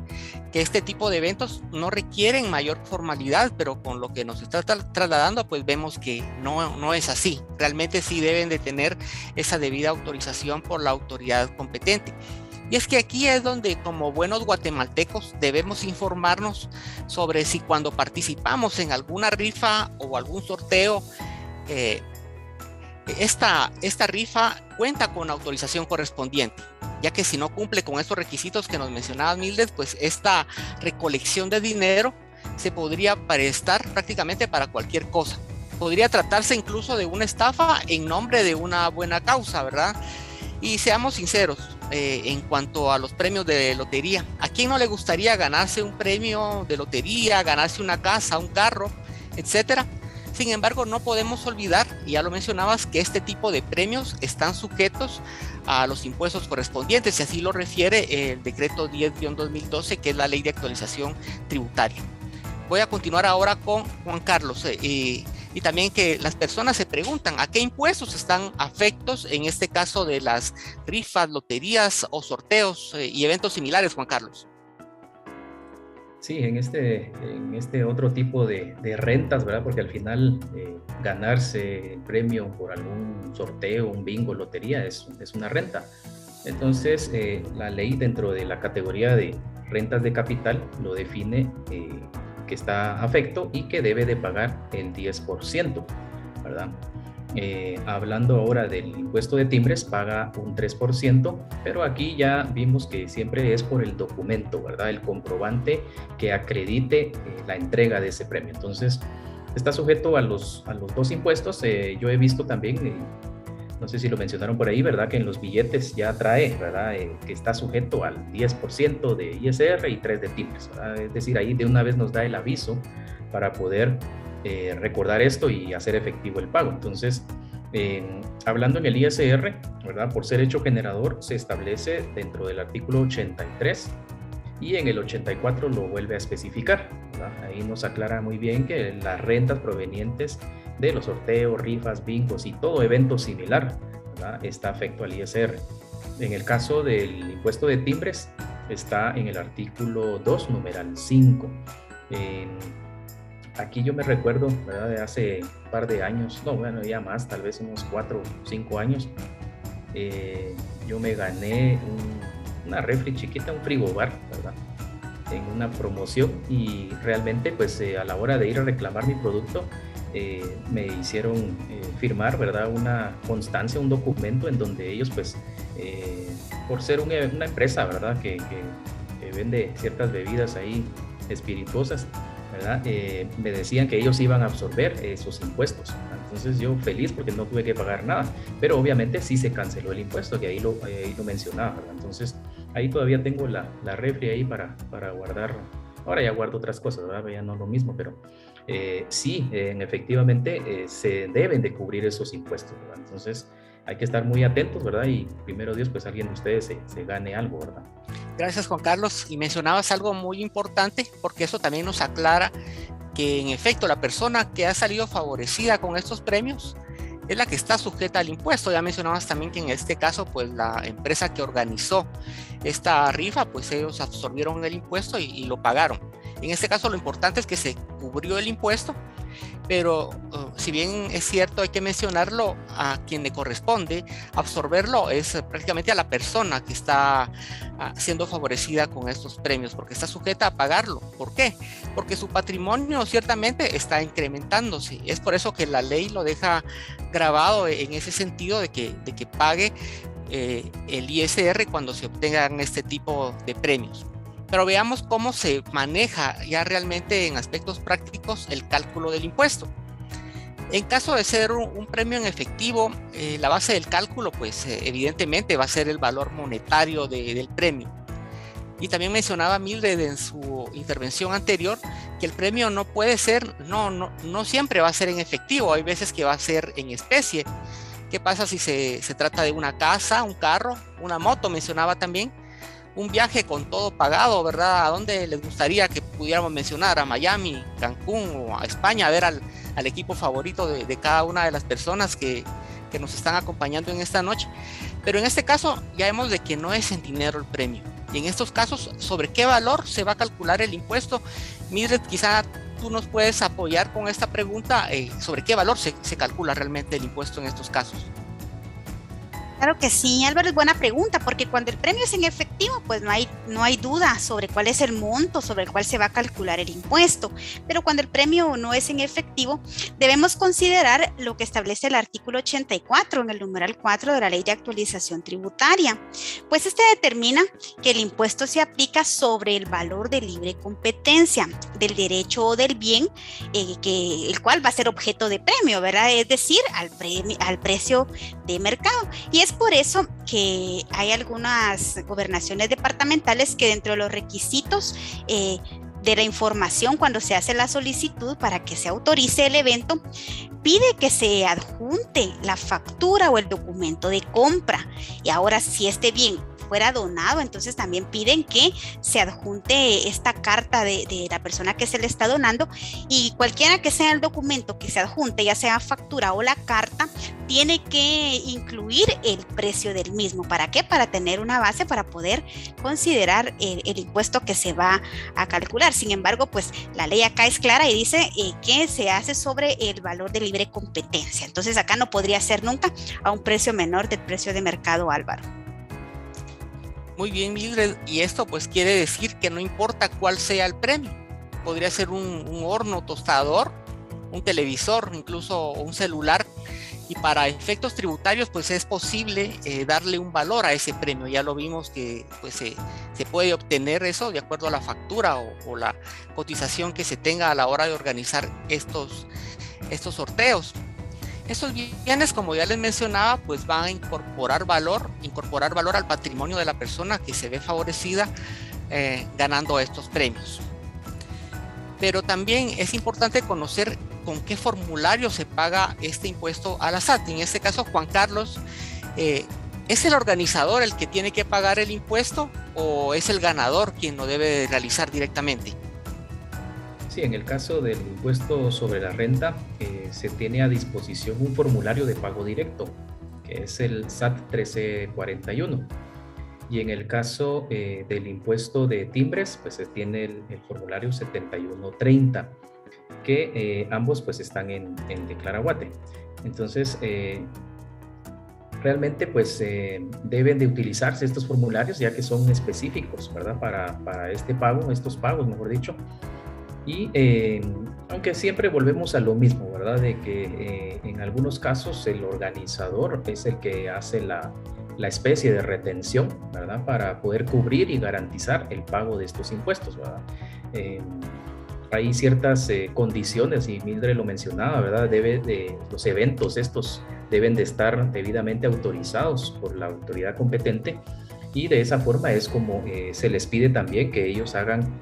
que este tipo de eventos no requieren mayor formalidad, pero con lo que nos está trasladando pues vemos que no es así. Realmente sí deben de tener esa debida autorización por la autoridad competente. Y es que aquí es donde, como buenos guatemaltecos, debemos informarnos sobre si cuando participamos en alguna rifa o algún sorteo, esta rifa cuenta con autorización correspondiente, ya que si no cumple con estos requisitos que nos mencionaba Mildred, pues esta recolección de dinero se podría prestar prácticamente para cualquier cosa. Podría tratarse incluso de una estafa en nombre de una buena causa, ¿verdad? Y seamos sinceros, en cuanto a los premios de lotería, ¿a quién no le gustaría ganarse un premio de lotería, ganarse una casa, un carro, etcétera? Sin embargo, no podemos olvidar, y ya lo mencionabas, que este tipo de premios están sujetos a los impuestos correspondientes, y así lo refiere el decreto 10-2012, que es la ley de actualización tributaria. Voy a continuar ahora con Juan Carlos, y también que las personas se preguntan a qué impuestos están afectos en este caso de las rifas, loterías o sorteos y eventos similares, Juan Carlos. Sí, en este otro tipo de rentas, ¿verdad? Porque al final ganarse el premio por algún sorteo, un bingo, lotería, es una renta. Entonces, la ley dentro de la categoría de rentas de capital lo define que está afecto y que debe de pagar el 10%, ¿verdad? Hablando ahora del impuesto de timbres, paga un 3%, pero aquí ya vimos que siempre es por el documento, ¿verdad? El comprobante que acredite la entrega de ese premio. Entonces, está sujeto a los dos impuestos. Yo he visto también, no sé si lo mencionaron por ahí, ¿verdad? Que en los billetes ya trae, ¿verdad? Que está sujeto al 10% de ISR y 3% de timbres, ¿verdad? Es decir, ahí de una vez nos da el aviso para poder recordar esto y hacer efectivo el pago. Entonces, hablando en el ISR, ¿verdad? Por ser hecho generador, se establece dentro del artículo 83 y en el 84 lo vuelve a especificar, ¿verdad? Ahí nos aclara muy bien que las rentas provenientes de los sorteos, rifas, bingos y todo evento similar, ¿verdad? Está afecto al ISR. En el caso del impuesto de timbres, está en el artículo 2, numeral 5. Aquí yo me recuerdo, ¿verdad? De hace un par de años, no, bueno, ya más, tal vez unos 4 o 5 años, yo me gané una refri chiquita, un frigobar, ¿verdad? En una promoción, y realmente pues a la hora de ir a reclamar mi producto, me hicieron firmar, ¿verdad? Una constancia, un documento en donde ellos pues, por ser una empresa, ¿verdad? Que vende ciertas bebidas ahí espirituosas, ¿verdad? Me decían que ellos iban a absorber esos impuestos. Entonces yo feliz porque no tuve que pagar nada, pero obviamente sí se canceló el impuesto, que ahí lo mencionaba, ¿verdad? Entonces ahí todavía tengo la refri ahí para guardar. Ahora ya guardo otras cosas, ¿verdad? Ya no lo mismo, pero sí, efectivamente se deben de cubrir esos impuestos, ¿verdad? Entonces hay que estar muy atentos, ¿verdad? Y primero Dios, pues alguien de ustedes se gane algo, ¿verdad? Gracias, Juan Carlos. Y mencionabas algo muy importante, porque eso también nos aclara que en efecto la persona que ha salido favorecida con estos premios es la que está sujeta al impuesto. Ya mencionabas también que en este caso, pues la empresa que organizó esta rifa, pues ellos absorbieron el impuesto y lo pagaron. En este caso lo importante es que se cubrió el impuesto, pero si bien es cierto, hay que mencionarlo, a quien le corresponde absorberlo es prácticamente a la persona que está siendo favorecida con estos premios, porque está sujeta a pagarlo. ¿Por qué? Porque su patrimonio ciertamente está incrementándose. Es por eso que la ley lo deja grabado en ese sentido de que pague el ISR cuando se obtengan este tipo de premios. Pero veamos cómo se maneja ya realmente en aspectos prácticos el cálculo del impuesto. En caso de ser un premio en efectivo, la base del cálculo, pues evidentemente va a ser el valor monetario del premio. Y también mencionaba Mildred en su intervención anterior que el premio no puede ser, no siempre va a ser en efectivo, hay veces que va a ser en especie. ¿Qué pasa si se trata de una casa, un carro, una moto? Mencionaba también un viaje con todo pagado, ¿verdad? ¿A dónde les gustaría que pudiéramos mencionar? ¿A Miami, Cancún o a España? A ver al equipo favorito de cada una de las personas que nos están acompañando en esta noche. Pero en este caso ya vemos de que no es en dinero el premio. Y en estos casos, ¿sobre qué valor se va a calcular el impuesto? Mildred, quizá tú nos puedes apoyar con esta pregunta, ¿sobre qué valor se calcula realmente el impuesto en estos casos? Claro que sí, Álvaro, es buena pregunta, porque cuando el premio es en efectivo, pues no hay duda sobre cuál es el monto sobre el cual se va a calcular el impuesto. Pero cuando el premio no es en efectivo, debemos considerar lo que establece el artículo 84 en el numeral 4 de la Ley de Actualización Tributaria. Pues este determina que el impuesto se aplica sobre el valor de libre competencia del derecho o del bien, el cual va a ser objeto de premio, ¿verdad? Es decir, al precio de mercado. Y es por eso que hay algunas gobernaciones departamentales que dentro de los requisitos de la información cuando se hace la solicitud para que se autorice el evento, pide que se adjunte la factura o el documento de compra. Y ahora, si este bien fuera donado, entonces también piden que se adjunte esta carta de la persona que se le está donando, y cualquiera que sea el documento que se adjunte, ya sea factura o la carta, tiene que incluir el precio del mismo. ¿Para qué? Para tener una base para poder considerar el impuesto que se va a calcular. Sin embargo, pues la ley acá es clara y dice que se hace sobre el valor de libre competencia. Entonces acá no podría ser nunca a un precio menor del precio de mercado, Álvaro. Muy bien, Mildred, y esto pues quiere decir que no importa cuál sea el premio, podría ser un horno tostador, un televisor, incluso un celular, y para efectos tributarios pues es posible darle un valor a ese premio. Ya lo vimos que pues se puede obtener eso de acuerdo a la factura o la cotización que se tenga a la hora de organizar estos sorteos. Estos bienes, como ya les mencionaba, pues van a incorporar valor al patrimonio de la persona que se ve favorecida ganando estos premios. Pero también es importante conocer con qué formulario se paga este impuesto a la SAT. En este caso, Juan Carlos, ¿es el organizador el que tiene que pagar el impuesto o es el ganador quien lo debe realizar directamente? Sí, en el caso del impuesto sobre la renta, se tiene a disposición un formulario de pago directo, que es el SAT 1341. Y en el caso del impuesto de timbres, pues se tiene el formulario 7130, que ambos pues están en Declaraguate. Entonces, realmente pues deben de utilizarse estos formularios, ya que son específicos, ¿verdad? Para este pago, estos pagos, mejor dicho. Y aunque siempre volvemos a lo mismo, ¿verdad? De que en algunos casos el organizador es el que hace la especie de retención, ¿verdad? Para poder cubrir y garantizar el pago de estos impuestos, ¿verdad? Hay ciertas condiciones, y Mildred lo mencionaba, ¿verdad? Los eventos estos deben de estar debidamente autorizados por la autoridad competente, y de esa forma es como se les pide también que ellos hagan,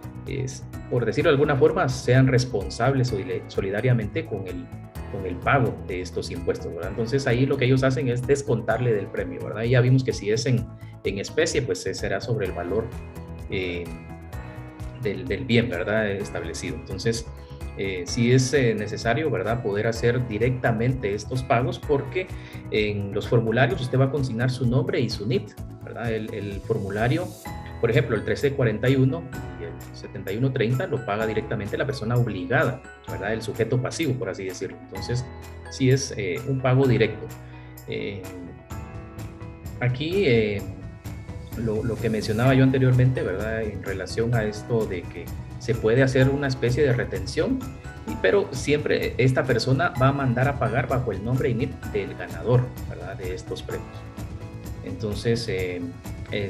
por decirlo de alguna forma, sean responsables solidariamente con el pago de estos impuestos, ¿verdad? Entonces ahí lo que ellos hacen es descontarle del premio, ¿verdad? Y ya vimos que si es en especie, pues será sobre el valor del bien, ¿verdad? Establecido. Entonces sí es necesario, ¿verdad?, poder hacer directamente estos pagos, porque en los formularios usted va a consignar su nombre y su NIT, ¿verdad? El formulario, por ejemplo, el 1341 y el 7130 lo paga directamente la persona obligada, ¿verdad? El sujeto pasivo, por así decirlo. Entonces, sí es un pago directo. Aquí lo que mencionaba yo anteriormente, ¿verdad?, en relación a esto de que se puede hacer una especie de retención, pero siempre esta persona va a mandar a pagar bajo el nombre y NIT del ganador, ¿verdad?, de estos premios. Entonces,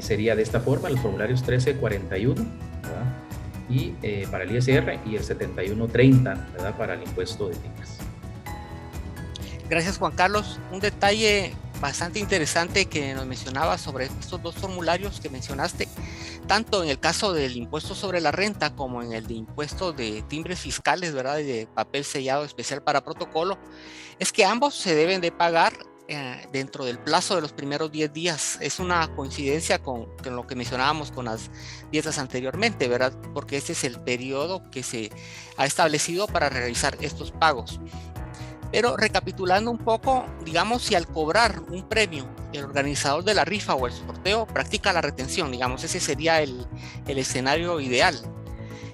sería de esta forma los formularios 1341, ¿verdad?, y para el ISR, y el 7130, ¿verdad?, para el impuesto de timbres. Gracias, Juan Carlos. Un detalle bastante interesante que nos mencionaba sobre estos dos formularios que mencionaste, tanto en el caso del impuesto sobre la renta como en el de impuesto de timbres fiscales, ¿verdad?, y de papel sellado especial para protocolo, es que ambos se deben de pagar dentro del plazo de los primeros 10 días. Es una coincidencia con lo que mencionábamos con las dietas anteriormente, ¿verdad?, porque este es el periodo que se ha establecido para realizar estos pagos. Pero recapitulando un poco, digamos, si al cobrar un premio el organizador de la rifa o el sorteo practica la retención, digamos, ese sería el escenario ideal.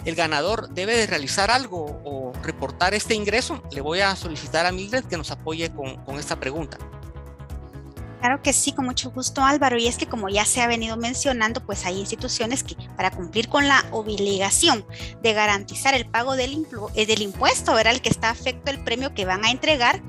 El ganador debe de realizar algo o reportar este ingreso. Le voy a solicitar a Mildred que nos apoye con esta pregunta. Claro que sí, con mucho gusto, Álvaro. Y es que, como ya se ha venido mencionando, pues hay instituciones que, para cumplir con la obligación de garantizar el pago del impuesto, ¿verdad?, el que está afecto al premio que van a entregar,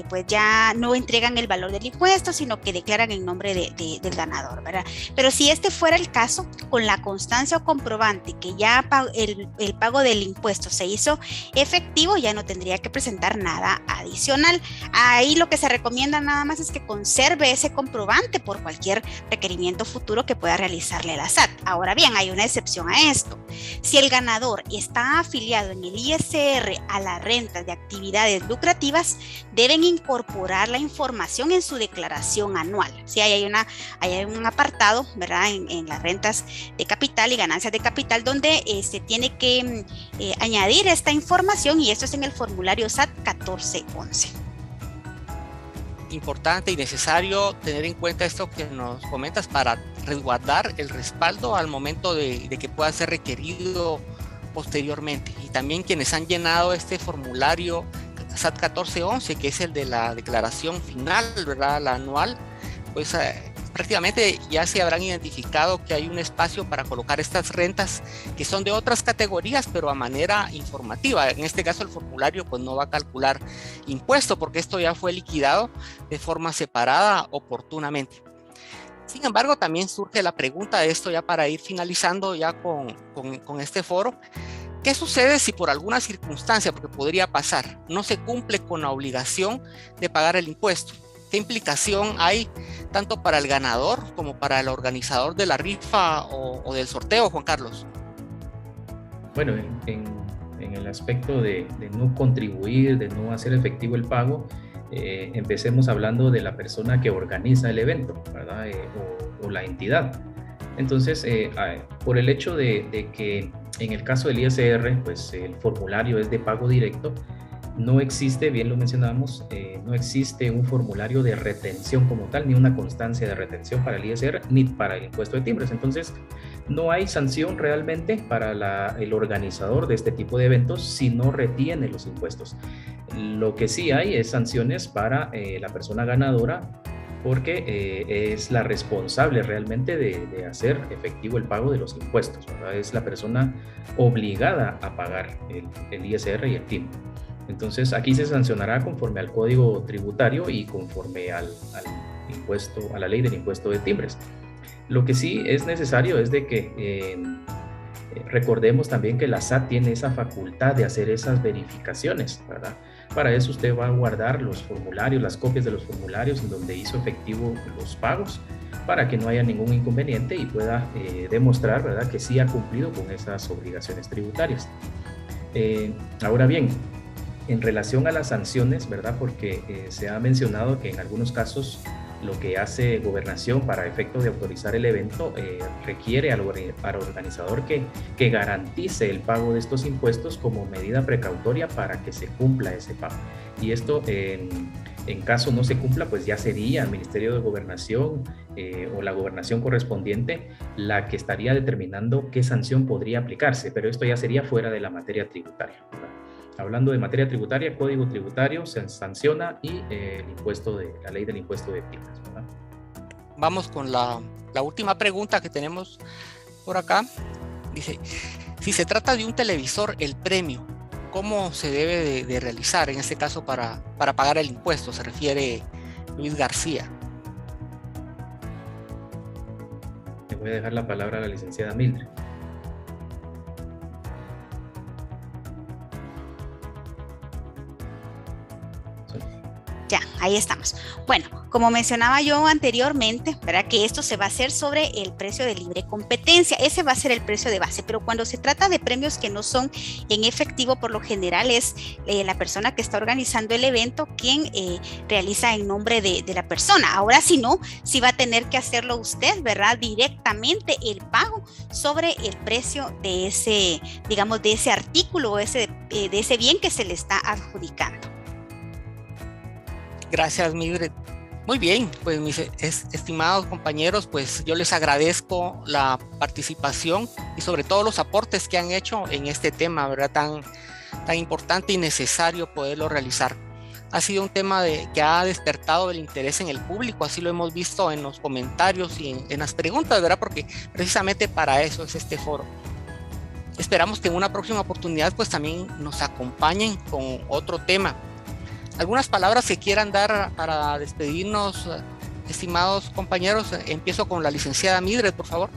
pues ya no entregan el valor del impuesto, sino que declaran en nombre del ganador, ¿verdad? Pero si este fuera el caso, con la constancia o comprobante que ya el pago del impuesto se hizo efectivo, ya no tendría que presentar nada adicional. Ahí lo que se recomienda nada más es que conserve ese comprobante por cualquier requerimiento futuro que pueda realizarle la SAT. Ahora bien, hay una excepción a esto. Si el ganador está afiliado en el ISR a las rentas de actividades lucrativas, deben incorporar la información en su declaración anual. Si hay un apartado, ¿verdad?, en las rentas de capital y ganancias de capital donde se tiene que añadir esta información, y esto es en el formulario SAT 1411. Importante y necesario tener en cuenta esto que nos comentas para resguardar el respaldo al momento de que pueda ser requerido posteriormente. Y también quienes han llenado este formulario SAT 1411, que es el de la declaración final, ¿verdad?, la anual, pues prácticamente ya se habrán identificado que hay un espacio para colocar estas rentas que son de otras categorías, pero a manera informativa. En este caso el formulario pues no va a calcular impuesto porque esto ya fue liquidado de forma separada oportunamente. Sin embargo, también surge la pregunta de esto, ya para ir finalizando ya con este foro: ¿qué sucede si por alguna circunstancia, porque podría pasar, no se cumple con la obligación de pagar el impuesto? ¿Qué implicación hay tanto para el ganador como para el organizador de la rifa o del sorteo, Juan Carlos? Bueno, en el aspecto de no contribuir, de no hacer efectivo el pago, empecemos hablando de la persona que organiza el evento, ¿verdad? O la entidad. Entonces, por el hecho de que en el caso del ISR, pues el formulario es de pago directo, no existe, bien lo mencionamos, no existe un formulario de retención como tal, ni una constancia de retención para el ISR, ni para el impuesto de timbres. Entonces, no hay sanción realmente para el organizador de este tipo de eventos si no retiene los impuestos. Lo que sí hay es sanciones para la persona ganadora, porque es la responsable realmente de hacer efectivo el pago de los impuestos, ¿verdad? Es la persona obligada a pagar el ISR y el timbre. Entonces aquí se sancionará conforme al Código Tributario y conforme al impuesto, a la ley del impuesto de timbres. Lo que sí es necesario es de que recordemos también que la SAT tiene esa facultad de hacer esas verificaciones, ¿verdad? Para eso usted va a guardar los formularios, las copias de los formularios en donde hizo efectivo los pagos, para que no haya ningún inconveniente y pueda demostrar, ¿verdad?, que sí ha cumplido con esas obligaciones tributarias. Ahora bien, en relación a las sanciones, ¿verdad?, porque se ha mencionado que en algunos casos lo que hace Gobernación para efecto de autorizar el evento requiere al organizador que garantice el pago de estos impuestos como medida precautoria para que se cumpla ese pago. Y esto, en caso no se cumpla, pues ya sería el Ministerio de Gobernación o la gobernación correspondiente la que estaría determinando qué sanción podría aplicarse, pero esto ya sería fuera de la materia tributaria, ¿verdad? Hablando de materia tributaria, Código Tributario se sanciona y la ley del impuesto de timbres, ¿verdad? Vamos con la última pregunta que tenemos por acá. Dice, si se trata de un televisor, el premio, ¿cómo se debe de realizar en este caso para pagar el impuesto? Se refiere Luis García. Le voy a dejar la palabra a la licenciada Mildred. Ya, ahí estamos. Bueno, como mencionaba yo anteriormente, ¿verdad?, que esto se va a hacer sobre el precio de libre competencia. Ese va a ser el precio de base, pero cuando se trata de premios que no son en efectivo, por lo general es la persona que está organizando el evento quien realiza en nombre de la persona. Ahora, si no, sí va a tener que hacerlo usted, ¿verdad?, directamente el pago sobre el precio de ese, digamos, de ese artículo o de ese bien que se le está adjudicando. Gracias, Mildred. Muy bien, pues mis estimados compañeros, pues yo les agradezco la participación y sobre todo los aportes que han hecho en este tema, ¿verdad?, tan importante y necesario poderlo realizar. Ha sido un tema que ha despertado el interés en el público, así lo hemos visto en los comentarios y en las preguntas, ¿verdad?, porque precisamente para eso es este foro. Esperamos que en una próxima oportunidad pues también nos acompañen con otro tema. ¿Algunas palabras que quieran dar para despedirnos, estimados compañeros? Empiezo con la licenciada Mildred, por favor.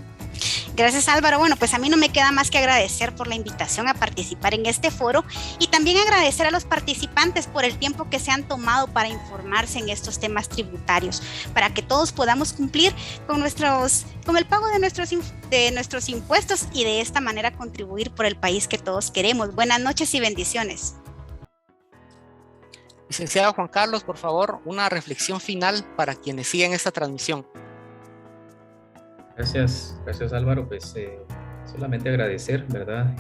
Gracias, Álvaro. Bueno, pues a mí no me queda más que agradecer por la invitación a participar en este foro y también también agradecer a los participantes por el tiempo que se han tomado para informarse en estos temas tributarios, para que todos podamos cumplir con el pago de nuestros impuestos y de esta manera contribuir por el país que todos queremos. Buenas noches y bendiciones. Licenciado Juan Carlos, por favor, una reflexión final para quienes siguen esta transmisión. Gracias Álvaro. Pues solamente agradecer, ¿verdad?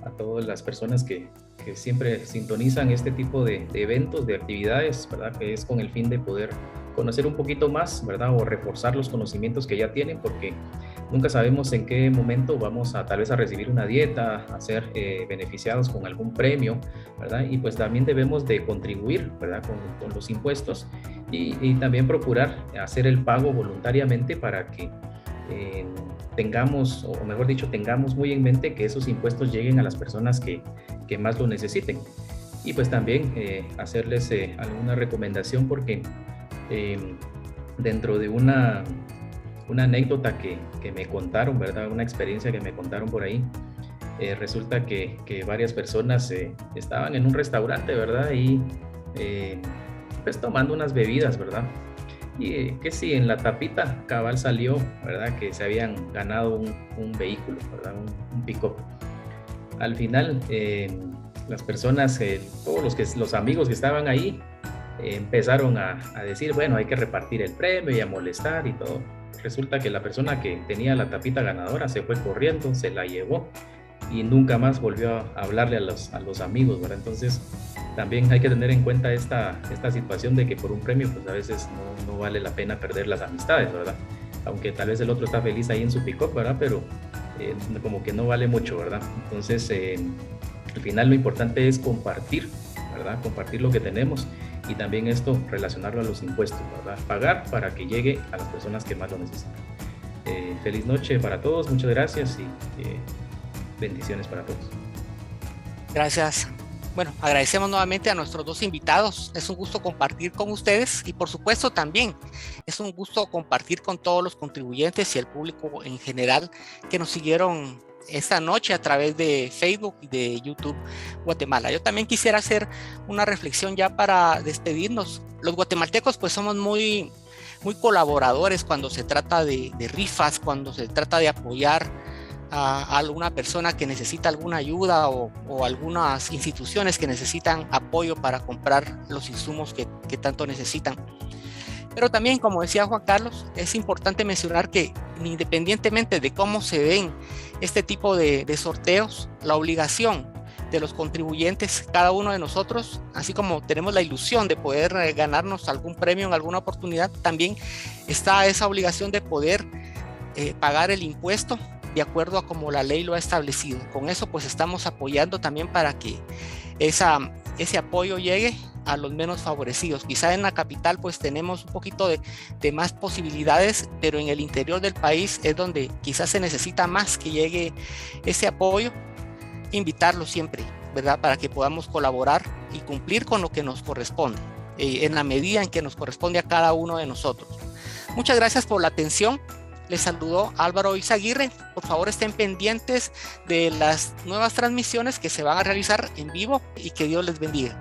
A todas las personas que siempre sintonizan este tipo de eventos, de actividades, ¿verdad? Que es con el fin de poder conocer un poquito más, ¿verdad? O reforzar los conocimientos que ya tienen, porque nunca sabemos en qué momento vamos a tal vez a recibir una dieta, a ser beneficiados con algún premio, ¿verdad? Y pues también debemos de contribuir, ¿verdad? Con los impuestos y también procurar hacer el pago voluntariamente para que tengamos muy en mente que esos impuestos lleguen a las personas que más lo necesiten. Y pues también hacerles alguna recomendación, porque dentro de una anécdota que me contaron, ¿verdad? Una experiencia que me contaron por ahí, resulta que varias personas estaban en un restaurante, ¿verdad? Y pues tomando unas bebidas, ¿verdad? Y que sí, en la tapita cabal salió, ¿verdad? Que se habían ganado un vehículo, ¿verdad? Un pick-up. Al final, las personas, todos los amigos que estaban ahí, empezaron a decir, bueno, hay que repartir el premio y a molestar y todo. Resulta que la persona que tenía la tapita ganadora se fue corriendo, se la llevó y nunca más volvió a hablarle a los amigos, ¿verdad? Entonces, también hay que tener en cuenta esta situación de que por un premio, pues a veces no vale la pena perder las amistades, ¿verdad? Aunque tal vez el otro está feliz ahí en su pick-up, ¿verdad? Pero como que no vale mucho, ¿verdad? Entonces, al final lo importante es compartir, ¿verdad? Compartir lo que tenemos y también esto relacionarlo a los impuestos, ¿verdad? Pagar para que llegue a las personas que más lo necesitan. Feliz noche para todos, muchas gracias y bendiciones para todos. Gracias. Bueno, agradecemos nuevamente a nuestros dos invitados. Es un gusto compartir con ustedes y por supuesto también es un gusto compartir con todos los contribuyentes y el público en general que nos siguieron esta noche a través de Facebook y de YouTube Guatemala. Yo también quisiera hacer una reflexión ya para despedirnos. Los guatemaltecos pues somos muy colaboradores cuando se trata de rifas, cuando se trata de apoyar a alguna persona que necesita alguna ayuda o algunas instituciones que necesitan apoyo para comprar los insumos que tanto necesitan. Pero también, como decía Juan Carlos, es importante mencionar que independientemente de cómo se ven este tipo de sorteos, la obligación de los contribuyentes, cada uno de nosotros, así como tenemos la ilusión de poder ganarnos algún premio en alguna oportunidad, también está esa obligación de poder pagar el impuesto de acuerdo a como la ley lo ha establecido. Con eso pues estamos apoyando también para que ese apoyo llegue a los menos favorecidos. Quizá en la capital pues tenemos un poquito de más posibilidades, pero en el interior del país es donde quizás se necesita más que llegue ese apoyo. Invitarlos siempre, ¿verdad? Para que podamos colaborar y cumplir con lo que nos corresponde, en la medida en que nos corresponde a cada uno de nosotros. Muchas gracias por la atención. Les saludó Álvaro Izaguirre. Por favor, estén pendientes de las nuevas transmisiones que se van a realizar en vivo y que Dios les bendiga.